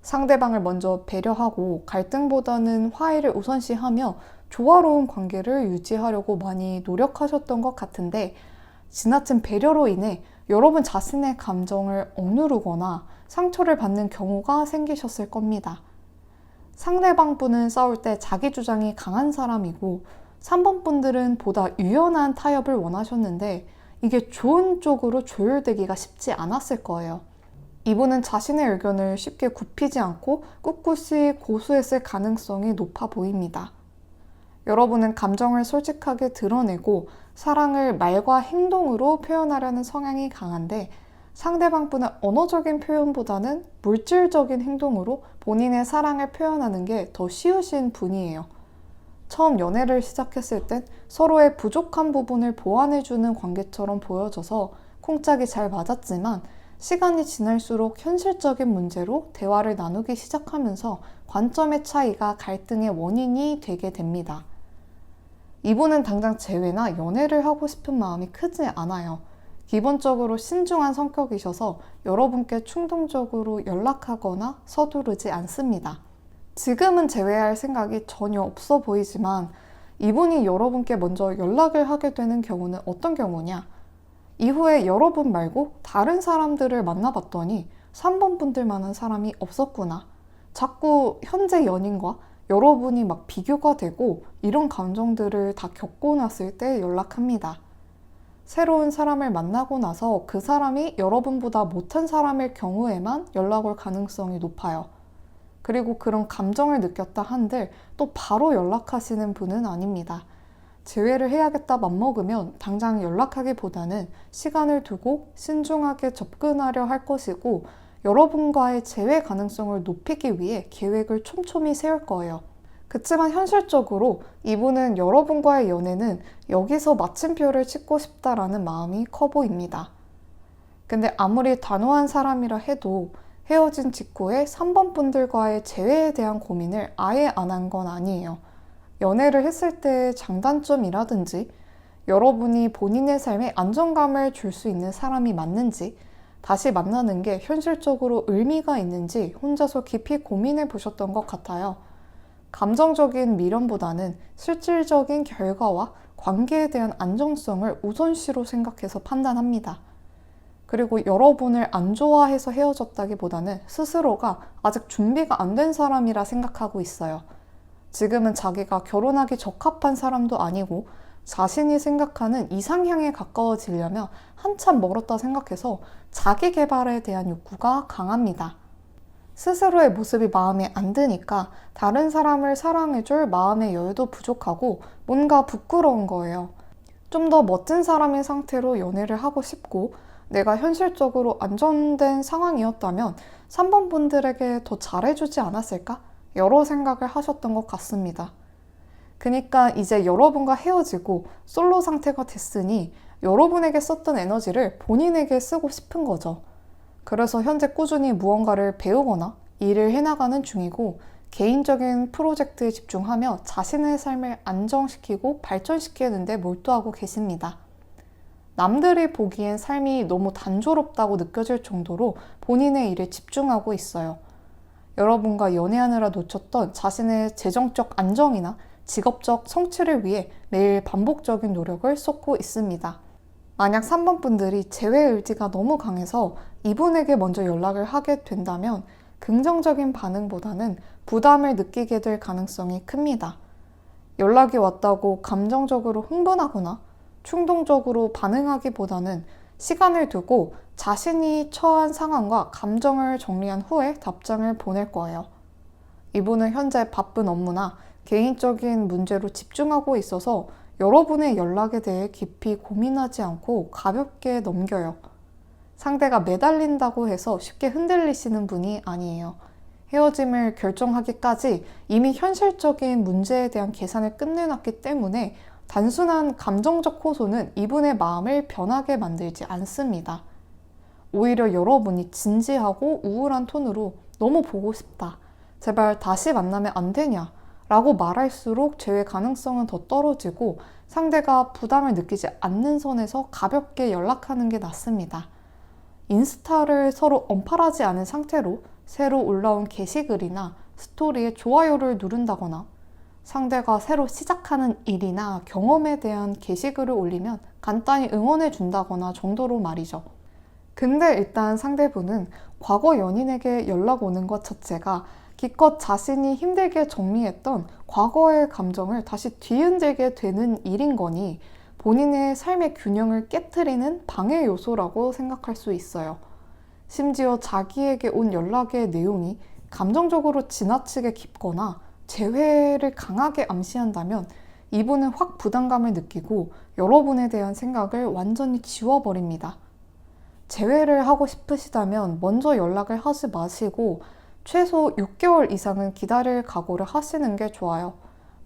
상대방을 먼저 배려하고 갈등보다는 화해를 우선시하며 조화로운 관계를 유지하려고 많이 노력하셨던 것 같은데, 지나친 배려로 인해 여러분 자신의 감정을 억누르거나 상처를 받는 경우가 생기셨을 겁니다. 상대방 분은 싸울 때 자기 주장이 강한 사람이고 3번 분들은 보다 유연한 타협을 원하셨는데, 이게 좋은 쪽으로 조율되기가 쉽지 않았을 거예요. 이분은 자신의 의견을 쉽게 굽히지 않고 꿋꿋이 고수했을 가능성이 높아 보입니다. 여러분은 감정을 솔직하게 드러내고 사랑을 말과 행동으로 표현하려는 성향이 강한데, 상대방 분은 언어적인 표현보다는 물질적인 행동으로 본인의 사랑을 표현하는 게 더 쉬우신 분이에요. 처음 연애를 시작했을 땐 서로의 부족한 부분을 보완해주는 관계처럼 보여져서 콩짝이 잘 맞았지만, 시간이 지날수록 현실적인 문제로 대화를 나누기 시작하면서 관점의 차이가 갈등의 원인이 되게 됩니다. 이분은 당장 재회나 연애를 하고 싶은 마음이 크지 않아요. 기본적으로 신중한 성격이셔서 여러분께 충동적으로 연락하거나 서두르지 않습니다. 지금은 재회할 생각이 전혀 없어 보이지만, 이분이 여러분께 먼저 연락을 하게 되는 경우는 어떤 경우냐? 이후에 여러분 말고 다른 사람들을 만나봤더니 3번 분들만한 사람이 없었구나. 자꾸 현재 연인과 여러분이 막 비교가 되고, 이런 감정들을 다 겪고 났을 때 연락합니다. 새로운 사람을 만나고 나서 그 사람이 여러분보다 못한 사람일 경우에만 연락 올 가능성이 높아요. 그리고 그런 감정을 느꼈다 한들 또 바로 연락하시는 분은 아닙니다. 재회를 해야겠다 맘먹으면 당장 연락하기보다는 시간을 두고 신중하게 접근하려 할 것이고, 여러분과의 재회 가능성을 높이기 위해 계획을 촘촘히 세울 거예요. 그치만 현실적으로 이분은 여러분과의 연애는 여기서 마침표를 찍고 싶다라는 마음이 커 보입니다. 근데 아무리 단호한 사람이라 해도 헤어진 직후에 3번 분들과의 재회에 대한 고민을 아예 안 한 건 아니에요. 연애를 했을 때의 장단점이라든지, 여러분이 본인의 삶에 안정감을 줄 수 있는 사람이 맞는지, 다시 만나는 게 현실적으로 의미가 있는지 혼자서 깊이 고민해 보셨던 것 같아요. 감정적인 미련보다는 실질적인 결과와 관계에 대한 안정성을 우선시로 생각해서 판단합니다. 그리고 여러분을 안 좋아해서 헤어졌다기보다는 스스로가 아직 준비가 안 된 사람이라 생각하고 있어요. 지금은 자기가 결혼하기 적합한 사람도 아니고 자신이 생각하는 이상향에 가까워지려면 한참 멀었다 생각해서 자기 개발에 대한 욕구가 강합니다. 스스로의 모습이 마음에 안 드니까 다른 사람을 사랑해줄 마음의 여유도 부족하고 뭔가 부끄러운 거예요. 좀 더 멋진 사람인 상태로 연애를 하고 싶고, 내가 현실적으로 안정된 상황이었다면 3번 분들에게 더 잘해주지 않았을까? 여러 생각을 하셨던 것 같습니다. 그러니까 이제 여러분과 헤어지고 솔로 상태가 됐으니 여러분에게 썼던 에너지를 본인에게 쓰고 싶은 거죠. 그래서 현재 꾸준히 무언가를 배우거나 일을 해나가는 중이고, 개인적인 프로젝트에 집중하며 자신의 삶을 안정시키고 발전시키는 데 몰두하고 계십니다. 남들이 보기엔 삶이 너무 단조롭다고 느껴질 정도로 본인의 일에 집중하고 있어요. 여러분과 연애하느라 놓쳤던 자신의 재정적 안정이나 직업적 성취를 위해 매일 반복적인 노력을 쏟고 있습니다. 만약 3번 분들이 재회 의지가 너무 강해서 이분에게 먼저 연락을 하게 된다면 긍정적인 반응보다는 부담을 느끼게 될 가능성이 큽니다. 연락이 왔다고 감정적으로 흥분하거나 충동적으로 반응하기보다는 시간을 두고 자신이 처한 상황과 감정을 정리한 후에 답장을 보낼 거예요. 이분은 현재 바쁜 업무나 개인적인 문제로 집중하고 있어서 여러분의 연락에 대해 깊이 고민하지 않고 가볍게 넘겨요. 상대가 매달린다고 해서 쉽게 흔들리시는 분이 아니에요. 헤어짐을 결정하기까지 이미 현실적인 문제에 대한 계산을 끝내놨기 때문에 단순한 감정적 호소는 이분의 마음을 변하게 만들지 않습니다. 오히려 여러분이 진지하고 우울한 톤으로 너무 보고 싶다, 제발 다시 만나면 안 되냐 라고 말할수록 재회 가능성은 더 떨어지고 상대가 부담을 느끼지 않는 선에서 가볍게 연락하는 게 낫습니다. 인스타를 서로 언팔하지 않은 상태로 새로 올라온 게시글이나 스토리에 좋아요를 누른다거나 상대가 새로 시작하는 일이나 경험에 대한 게시글을 올리면 간단히 응원해 준다거나 정도로 말이죠. 근데 일단 상대분은 과거 연인에게 연락 오는 것 자체가 기껏 자신이 힘들게 정리했던 과거의 감정을 다시 뒤흔들게 되는 일인 거니 본인의 삶의 균형을 깨트리는 방해 요소라고 생각할 수 있어요. 심지어 자기에게 온 연락의 내용이 감정적으로 지나치게 깊거나 재회를 강하게 암시한다면 이분은 확 부담감을 느끼고 여러분에 대한 생각을 완전히 지워버립니다. 재회를 하고 싶으시다면 먼저 연락을 하지 마시고 최소 6개월 이상은 기다릴 각오를 하시는 게 좋아요.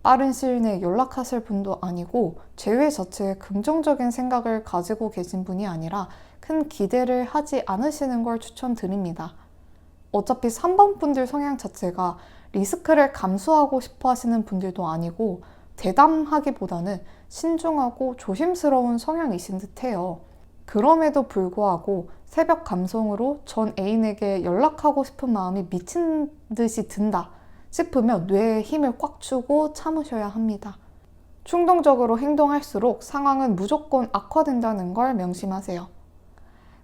빠른 시일 내에 연락하실 분도 아니고 재회 자체에 긍정적인 생각을 가지고 계신 분이 아니라 큰 기대를 하지 않으시는 걸 추천드립니다. 어차피 3번 분들 성향 자체가 리스크를 감수하고 싶어 하시는 분들도 아니고 대담하기보다는 신중하고 조심스러운 성향이신 듯해요. 그럼에도 불구하고 새벽 감성으로 전 애인에게 연락하고 싶은 마음이 미친 듯이 든다 싶으면 뇌에 힘을 꽉 주고 참으셔야 합니다. 충동적으로 행동할수록 상황은 무조건 악화된다는 걸 명심하세요.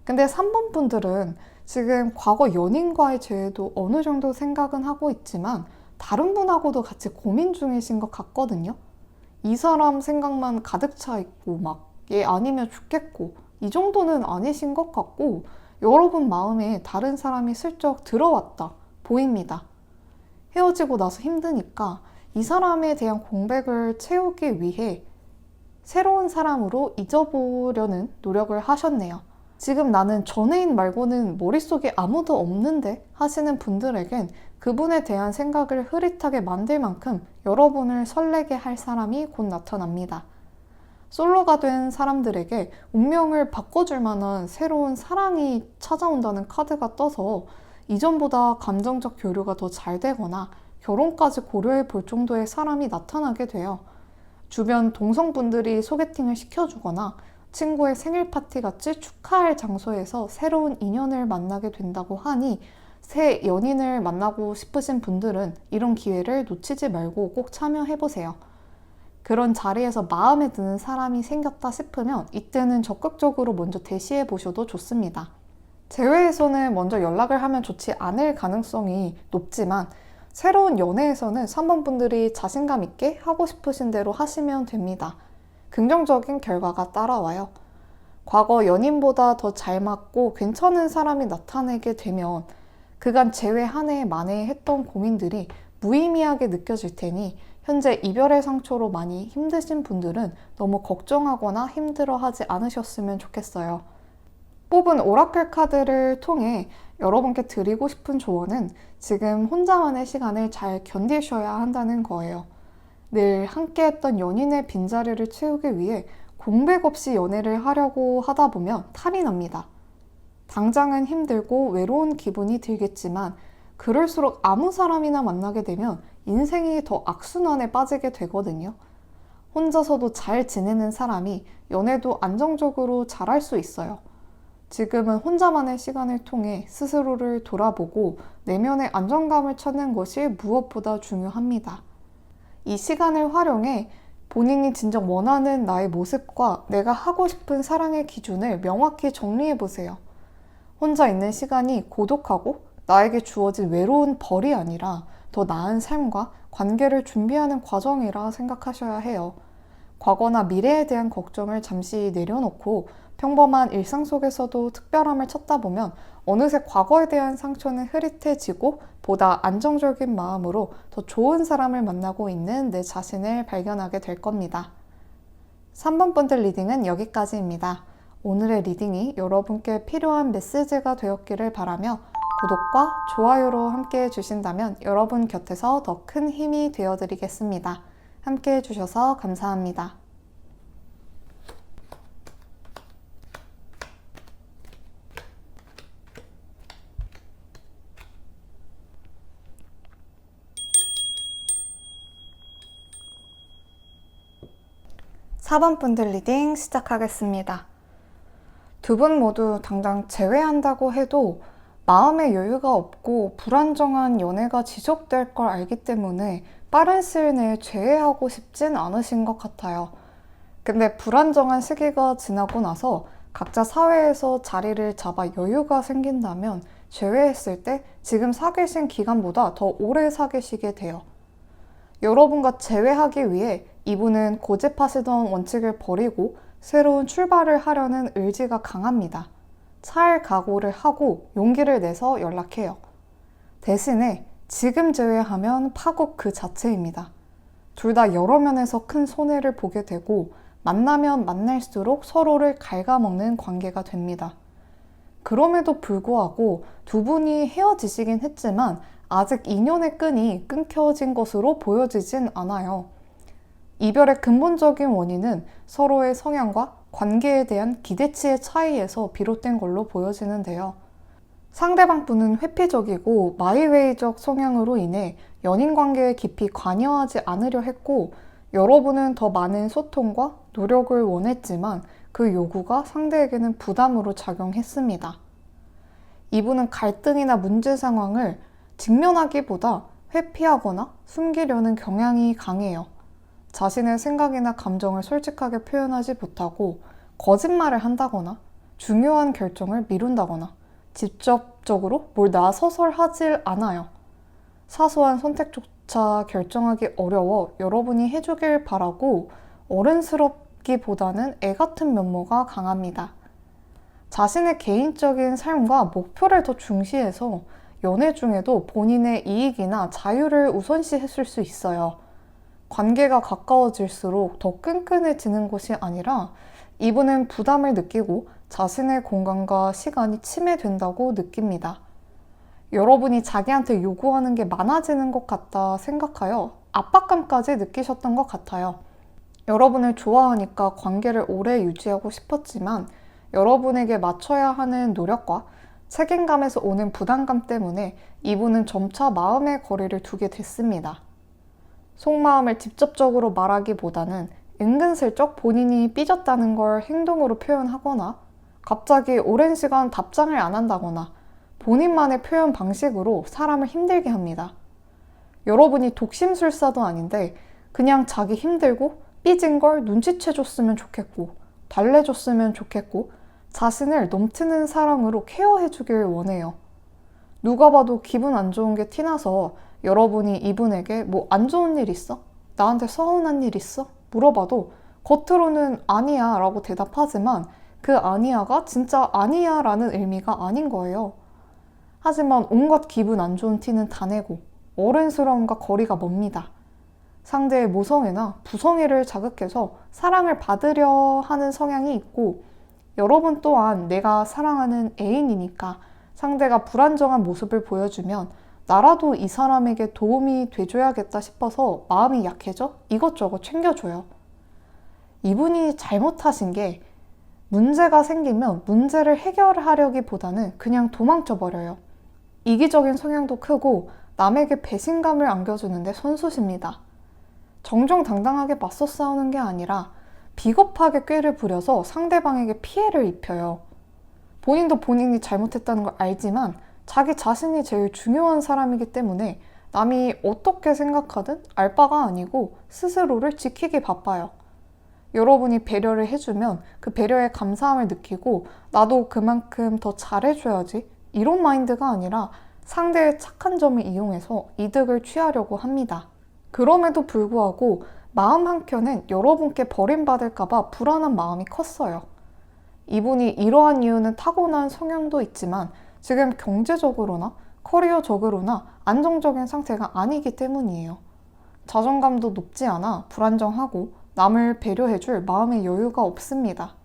근데 3번 분들은 지금 과거 연인과의 재회도 어느 정도 생각은 하고 있지만 다른 분하고도 같이 고민 중이신 것 같거든요. 이 사람 생각만 가득 차 있고 막 얘 아니면 죽겠고 이 정도는 아니신 것 같고 여러분 마음에 다른 사람이 슬쩍 들어왔다 보입니다. 헤어지고 나서 힘드니까 이 사람에 대한 공백을 채우기 위해 새로운 사람으로 잊어보려는 노력을 하셨네요. 지금 나는 전애인 말고는 머릿속에 아무도 없는데 하시는 분들에겐 그분에 대한 생각을 흐릿하게 만들 만큼 여러분을 설레게 할 사람이 곧 나타납니다. 솔로가 된 사람들에게 운명을 바꿔줄 만한 새로운 사랑이 찾아온다는 카드가 떠서 이전보다 감정적 교류가 더 잘 되거나 결혼까지 고려해 볼 정도의 사람이 나타나게 돼요. 주변 동성분들이 소개팅을 시켜주거나 친구의 생일 파티 같이 축하할 장소에서 새로운 인연을 만나게 된다고 하니 새 연인을 만나고 싶으신 분들은 이런 기회를 놓치지 말고 꼭 참여해보세요. 그런 자리에서 마음에 드는 사람이 생겼다 싶으면 이때는 적극적으로 먼저 대시해 보셔도 좋습니다. 재회에서는 먼저 연락을 하면 좋지 않을 가능성이 높지만 새로운 연애에서는 3번 분들이 자신감 있게 하고 싶으신 대로 하시면 됩니다. 긍정적인 결과가 따라와요. 과거 연인보다 더 잘 맞고 괜찮은 사람이 나타나게 되면 그간 재회 한 해 만에 했던 고민들이 무의미하게 느껴질 테니 현재 이별의 상처로 많이 힘드신 분들은 너무 걱정하거나 힘들어하지 않으셨으면 좋겠어요. 뽑은 오라클 카드를 통해 여러분께 드리고 싶은 조언은 지금 혼자만의 시간을 잘 견디셔야 한다는 거예요. 늘 함께했던 연인의 빈자리를 채우기 위해 공백 없이 연애를 하려고 하다 보면 탈이 납니다. 당장은 힘들고 외로운 기분이 들겠지만 그럴수록 아무 사람이나 만나게 되면 인생이 더 악순환에 빠지게 되거든요. 혼자서도 잘 지내는 사람이 연애도 안정적으로 잘할 수 있어요. 지금은 혼자만의 시간을 통해 스스로를 돌아보고 내면의 안정감을 찾는 것이 무엇보다 중요합니다. 이 시간을 활용해 본인이 진정 원하는 나의 모습과 내가 하고 싶은 사랑의 기준을 명확히 정리해 보세요. 혼자 있는 시간이 고독하고 나에게 주어진 외로운 벌이 아니라 더 나은 삶과 관계를 준비하는 과정이라 생각하셔야 해요. 과거나 미래에 대한 걱정을 잠시 내려놓고 평범한 일상 속에서도 특별함을 찾다 보면 어느새 과거에 대한 상처는 흐릿해지고 보다 안정적인 마음으로 더 좋은 사람을 만나고 있는 내 자신을 발견하게 될 겁니다. 3번 분들 리딩은 여기까지입니다. 오늘의 리딩이 여러분께 필요한 메시지가 되었기를 바라며 구독과 좋아요로 함께 해주신다면 여러분 곁에서 더 큰 힘이 되어드리겠습니다. 함께 해주셔서 감사합니다. (4번) 분들 리딩 시작하겠습니다. 두 분 모두 당장 재회한다고 해도 마음의 여유가 없고 불안정한 연애가 지속될 걸 알기 때문에 빠른 시일 내에 재회하고 싶진 않으신 것 같아요. 근데 불안정한 시기가 지나고 나서 각자 사회에서 자리를 잡아 여유가 생긴다면 재회했을 때 지금 사귀신 기간보다 더 오래 사귀시게 돼요. 여러분과 재회하기 위해 이분은 고집하시던 원칙을 버리고 새로운 출발을 하려는 의지가 강합니다. 잘 각오를 하고 용기를 내서 연락해요. 대신에 지금 제외하면 파국 그 자체입니다. 둘 다 여러 면에서 큰 손해를 보게 되고 만나면 만날수록 서로를 갉아먹는 관계가 됩니다. 그럼에도 불구하고 두 분이 헤어지시긴 했지만 아직 인연의 끈이 끊겨진 것으로 보여지진 않아요. 이별의 근본적인 원인은 서로의 성향과 관계에 대한 기대치의 차이에서 비롯된 걸로 보여지는데요. 상대방 분은 회피적이고 마이웨이적 성향으로 인해 연인 관계에 깊이 관여하지 않으려 했고, 여러분은 더 많은 소통과 노력을 원했지만 그 요구가 상대에게는 부담으로 작용했습니다. 이분은 갈등이나 문제 상황을 직면하기보다 회피하거나 숨기려는 경향이 강해요. 자신의 생각이나 감정을 솔직하게 표현하지 못하고 거짓말을 한다거나 중요한 결정을 미룬다거나 직접적으로 뭘 나서서 하질 않아요. 사소한 선택조차 결정하기 어려워 여러분이 해주길 바라고 어른스럽기보다는 애 같은 면모가 강합니다. 자신의 개인적인 삶과 목표를 더 중시해서 연애 중에도 본인의 이익이나 자유를 우선시했을 수 있어요. 관계가 가까워질수록 더 끈끈해지는 것이 아니라 이분은 부담을 느끼고 자신의 공간과 시간이 침해된다고 느낍니다. 여러분이 자기한테 요구하는 게 많아지는 것 같다 생각하여 압박감까지 느끼셨던 것 같아요. 여러분을 좋아하니까 관계를 오래 유지하고 싶었지만 여러분에게 맞춰야 하는 노력과 책임감에서 오는 부담감 때문에 이분은 점차 마음의 거리를 두게 됐습니다. 속마음을 직접적으로 말하기보다는 은근슬쩍 본인이 삐졌다는 걸 행동으로 표현하거나 갑자기 오랜 시간 답장을 안 한다거나 본인만의 표현 방식으로 사람을 힘들게 합니다. 여러분이 독심술사도 아닌데 그냥 자기 힘들고 삐진 걸 눈치채줬으면 좋겠고 달래줬으면 좋겠고 자신을 넘치는 사랑으로 케어해주길 원해요. 누가 봐도 기분 안 좋은 게 티나서 여러분이 이분에게 뭐 안 좋은 일 있어? 나한테 서운한 일 있어? 물어봐도 겉으로는 아니야 라고 대답하지만 그 아니야가 진짜 아니야 라는 의미가 아닌 거예요. 하지만 온갖 기분 안 좋은 티는 다 내고 어른스러움과 거리가 멉니다. 상대의 모성애나 부성애를 자극해서 사랑을 받으려 하는 성향이 있고, 여러분 또한 내가 사랑하는 애인이니까 상대가 불안정한 모습을 보여주면 나라도 이 사람에게 도움이 돼줘야겠다 싶어서 마음이 약해져 이것저것 챙겨줘요. 이분이 잘못하신 게 문제가 생기면 문제를 해결하려기보다는 그냥 도망쳐버려요. 이기적인 성향도 크고 남에게 배신감을 안겨주는데 선수십니다. 정정당당하게 맞서 싸우는 게 아니라 비겁하게 꾀를 부려서 상대방에게 피해를 입혀요. 본인도 본인이 잘못했다는 걸 알지만 자기 자신이 제일 중요한 사람이기 때문에 남이 어떻게 생각하든 알 바가 아니고 스스로를 지키기 바빠요. 여러분이 배려를 해주면 그 배려에 감사함을 느끼고 나도 그만큼 더 잘해줘야지 이런 마인드가 아니라 상대의 착한 점을 이용해서 이득을 취하려고 합니다. 그럼에도 불구하고 마음 한켠엔 여러분께 버림받을까봐 불안한 마음이 컸어요. 이분이 이러한 이유는 타고난 성향도 있지만 지금 경제적으로나 커리어적으로나 안정적인 상태가 아니기 때문이에요. 자존감도 높지 않아 불안정하고 남을 배려해줄 마음의 여유가 없습니다.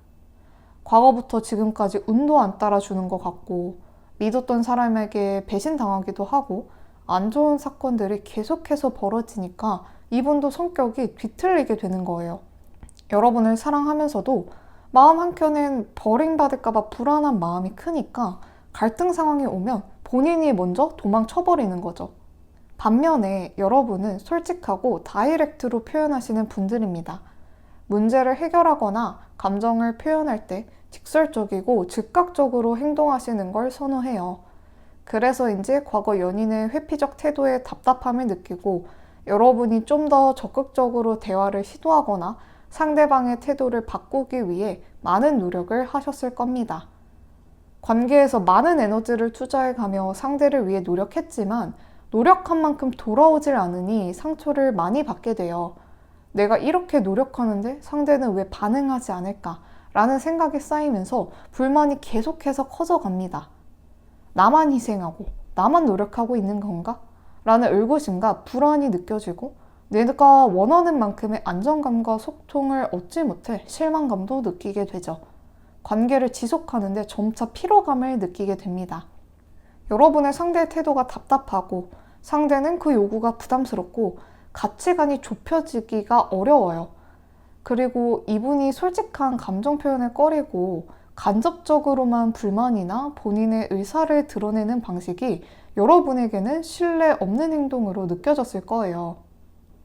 과거부터 지금까지 운도 안 따라주는 것 같고 믿었던 사람에게 배신당하기도 하고 안 좋은 사건들이 계속해서 벌어지니까 이분도 성격이 뒤틀리게 되는 거예요. 여러분을 사랑하면서도 마음 한켠엔 버림받을까봐 불안한 마음이 크니까 갈등 상황이 오면 본인이 먼저 도망쳐버리는 거죠. 반면에 여러분은 솔직하고 다이렉트로 표현하시는 분들입니다. 문제를 해결하거나 감정을 표현할 때 직설적이고 즉각적으로 행동하시는 걸 선호해요. 그래서인지 과거 연인의 회피적 태도에 답답함을 느끼고 여러분이 좀 더 적극적으로 대화를 시도하거나 상대방의 태도를 바꾸기 위해 많은 노력을 하셨을 겁니다. 관계에서 많은 에너지를 투자해가며 상대를 위해 노력했지만 노력한 만큼 돌아오질 않으니 상처를 많이 받게 돼요. 내가 이렇게 노력하는데 상대는 왜 반응하지 않을까? 라는 생각이 쌓이면서 불만이 계속해서 커져갑니다. 나만 희생하고 나만 노력하고 있는 건가? 라는 의구심과 불안이 느껴지고 내가 원하는 만큼의 안정감과 소통을 얻지 못해 실망감도 느끼게 되죠. 관계를 지속하는데 점차 피로감을 느끼게 됩니다. 여러분의 상대의 태도가 답답하고 상대는 그 요구가 부담스럽고 가치관이 좁혀지기가 어려워요. 그리고 이분이 솔직한 감정 표현을 꺼리고 간접적으로만 불만이나 본인의 의사를 드러내는 방식이 여러분에게는 신뢰 없는 행동으로 느껴졌을 거예요.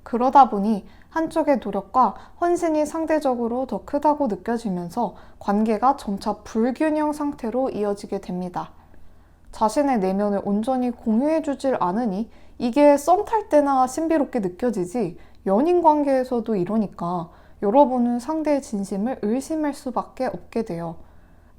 그러다 보니 한쪽의 노력과 헌신이 상대적으로 더 크다고 느껴지면서 관계가 점차 불균형 상태로 이어지게 됩니다. 자신의 내면을 온전히 공유해주질 않으니 이게 썸 탈 때나 신비롭게 느껴지지 연인 관계에서도 이러니까 여러분은 상대의 진심을 의심할 수밖에 없게 돼요.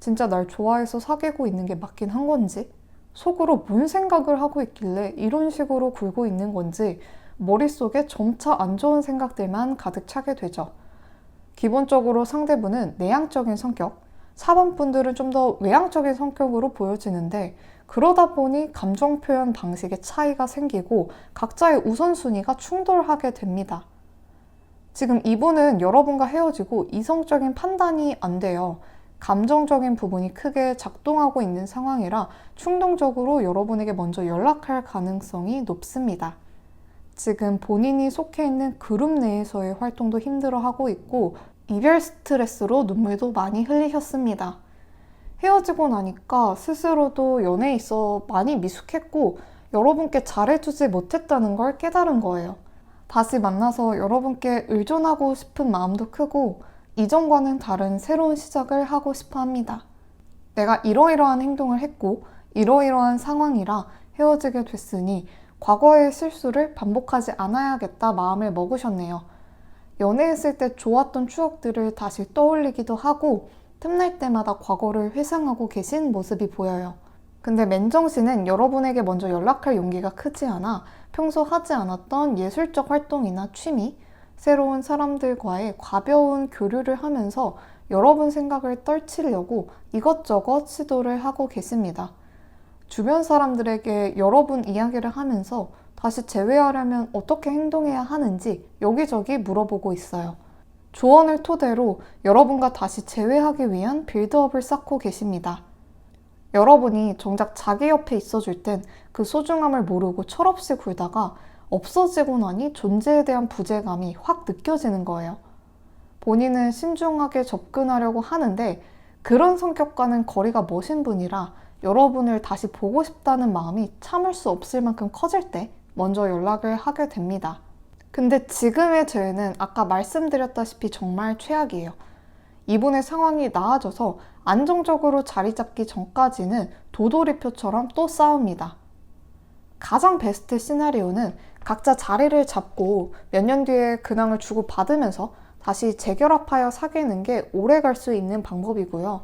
진짜 날 좋아해서 사귀고 있는 게 맞긴 한 건지, 속으로 뭔 생각을 하고 있길래 이런 식으로 굴고 있는 건지 머릿속에 점차 안 좋은 생각들만 가득 차게 되죠. 기본적으로 상대분은 내향적인 성격, 4번 분들은 좀 더 외향적인 성격으로 보여지는데 그러다 보니 감정 표현 방식의 차이가 생기고 각자의 우선순위가 충돌하게 됩니다. 지금 이분은 여러분과 헤어지고 이성적인 판단이 안 돼요. 감정적인 부분이 크게 작동하고 있는 상황이라 충동적으로 여러분에게 먼저 연락할 가능성이 높습니다. 지금 본인이 속해 있는 그룹 내에서의 활동도 힘들어하고 있고 이별 스트레스로 눈물도 많이 흘리셨습니다. 헤어지고 나니까 스스로도 연애에 있어 많이 미숙했고 여러분께 잘해주지 못했다는 걸 깨달은 거예요. 다시 만나서 여러분께 의존하고 싶은 마음도 크고 이전과는 다른 새로운 시작을 하고 싶어 합니다. 내가 이러이러한 행동을 했고 이러이러한 상황이라 헤어지게 됐으니 과거의 실수를 반복하지 않아야겠다 마음을 먹으셨네요. 연애했을 때 좋았던 추억들을 다시 떠올리기도 하고 틈날 때마다 과거를 회상하고 계신 모습이 보여요. 근데 맨정씨는 여러분에게 먼저 연락할 용기가 크지 않아 평소 하지 않았던 예술적 활동이나 취미, 새로운 사람들과의 가벼운 교류를 하면서 여러분 생각을 떨치려고 이것저것 시도를 하고 계십니다. 주변 사람들에게 여러분 이야기를 하면서 다시 재회하려면 어떻게 행동해야 하는지 여기저기 물어보고 있어요. 조언을 토대로 여러분과 다시 재회하기 위한 빌드업을 쌓고 계십니다. 여러분이 정작 자기 옆에 있어줄 땐 그 소중함을 모르고 철없이 굴다가 없어지고 나니 존재에 대한 부재감이 확 느껴지는 거예요. 본인은 신중하게 접근하려고 하는데 그런 성격과는 거리가 머신 분이라 여러분을 다시 보고 싶다는 마음이 참을 수 없을 만큼 커질 때 먼저 연락을 하게 됩니다. 근데 지금의 재회는 아까 말씀드렸다시피 정말 최악이에요. 이분의 상황이 나아져서 안정적으로 자리 잡기 전까지는 도돌이표처럼 또 싸웁니다. 가장 베스트 시나리오는 각자 자리를 잡고 몇 년 뒤에 근황을 주고받으면서 다시 재결합하여 사귀는 게 오래 갈 수 있는 방법이고요.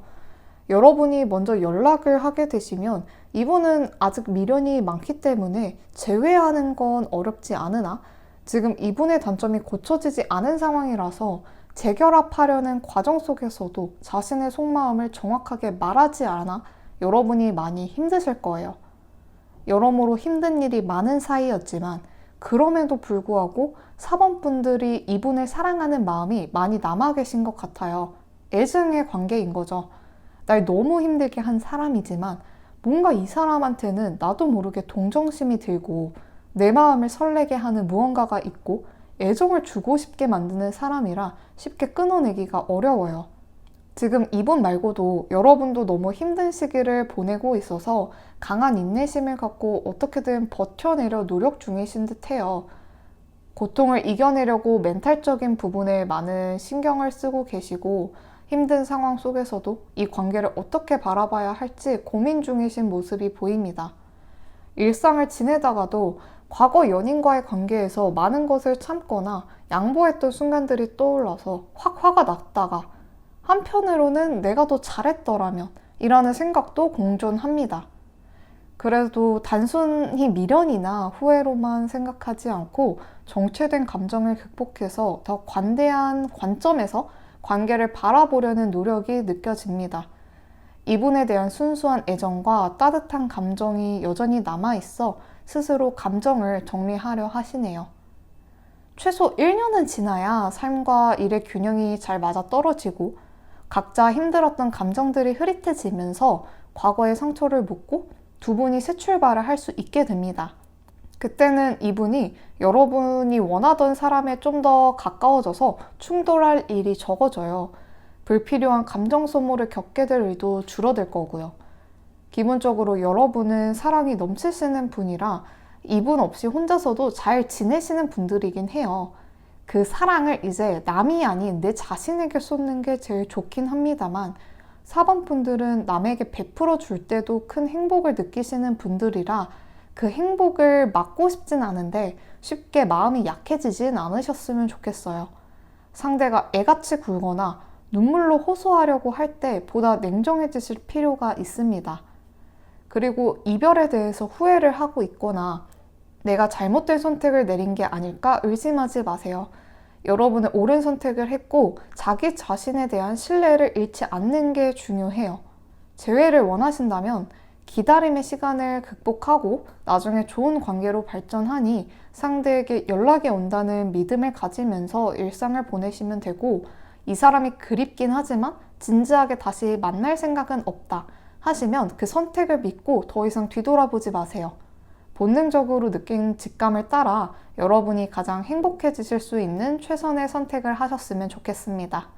여러분이 먼저 연락을 하게 되시면 이분은 아직 미련이 많기 때문에 재회하는 건 어렵지 않으나 지금 이분의 단점이 고쳐지지 않은 상황이라서 재결합하려는 과정 속에서도 자신의 속마음을 정확하게 말하지 않아 여러분이 많이 힘드실 거예요. 여러모로 힘든 일이 많은 사이였지만 그럼에도 불구하고 4번 분들이 이분을 사랑하는 마음이 많이 남아 계신 것 같아요. 애증의 관계인 거죠. 날 너무 힘들게 한 사람이지만 뭔가 이 사람한테는 나도 모르게 동정심이 들고 내 마음을 설레게 하는 무언가가 있고 애정을 주고 싶게 만드는 사람이라 쉽게 끊어내기가 어려워요. 지금 이분 말고도 여러분도 너무 힘든 시기를 보내고 있어서 강한 인내심을 갖고 어떻게든 버텨내려 노력 중이신 듯해요. 고통을 이겨내려고 멘탈적인 부분에 많은 신경을 쓰고 계시고 힘든 상황 속에서도 이 관계를 어떻게 바라봐야 할지 고민 중이신 모습이 보입니다. 일상을 지내다가도 과거 연인과의 관계에서 많은 것을 참거나 양보했던 순간들이 떠올라서 확 화가 났다가 한편으로는 내가 더 잘했더라면 이라는 생각도 공존합니다. 그래도 단순히 미련이나 후회로만 생각하지 않고 정체된 감정을 극복해서 더 관대한 관점에서 관계를 바라보려는 노력이 느껴집니다. 이분에 대한 순수한 애정과 따뜻한 감정이 여전히 남아있어 스스로 감정을 정리하려 하시네요. 최소 1년은 지나야 삶과 일의 균형이 잘 맞아 떨어지고 각자 힘들었던 감정들이 흐릿해지면서 과거의 상처를 묻고 두 분이 새 출발을 할 수 있게 됩니다. 그때는 이분이 여러분이 원하던 사람에 좀 더 가까워져서 충돌할 일이 적어져요. 불필요한 감정 소모를 겪게 될 일도 줄어들 거고요. 기본적으로 여러분은 사랑이 넘치시는 분이라 이분 없이 혼자서도 잘 지내시는 분들이긴 해요. 그 사랑을 이제 남이 아닌 내 자신에게 쏟는 게 제일 좋긴 합니다만 4번 분들은 남에게 베풀어 줄 때도 큰 행복을 느끼시는 분들이라 그 행복을 막고 싶진 않은데 쉽게 마음이 약해지진 않으셨으면 좋겠어요. 상대가 애같이 굴거나 눈물로 호소하려고 할 때 보다 냉정해지실 필요가 있습니다. 그리고 이별에 대해서 후회를 하고 있거나 내가 잘못된 선택을 내린 게 아닐까 의심하지 마세요. 여러분은 옳은 선택을 했고 자기 자신에 대한 신뢰를 잃지 않는 게 중요해요. 재회를 원하신다면 기다림의 시간을 극복하고 나중에 좋은 관계로 발전하니 상대에게 연락이 온다는 믿음을 가지면서 일상을 보내시면 되고 이 사람이 그립긴 하지만 진지하게 다시 만날 생각은 없다 하시면 그 선택을 믿고 더 이상 뒤돌아보지 마세요. 본능적으로 느낀 직감을 따라 여러분이 가장 행복해지실 수 있는 최선의 선택을 하셨으면 좋겠습니다.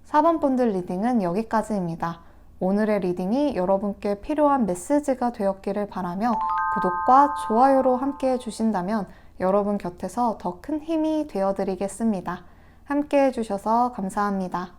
4번 분들 리딩은 여기까지입니다. 오늘의 리딩이 여러분께 필요한 메시지가 되었기를 바라며 구독과 좋아요로 함께 해주신다면 여러분 곁에서 더 큰 힘이 되어드리겠습니다. 함께 해주셔서 감사합니다.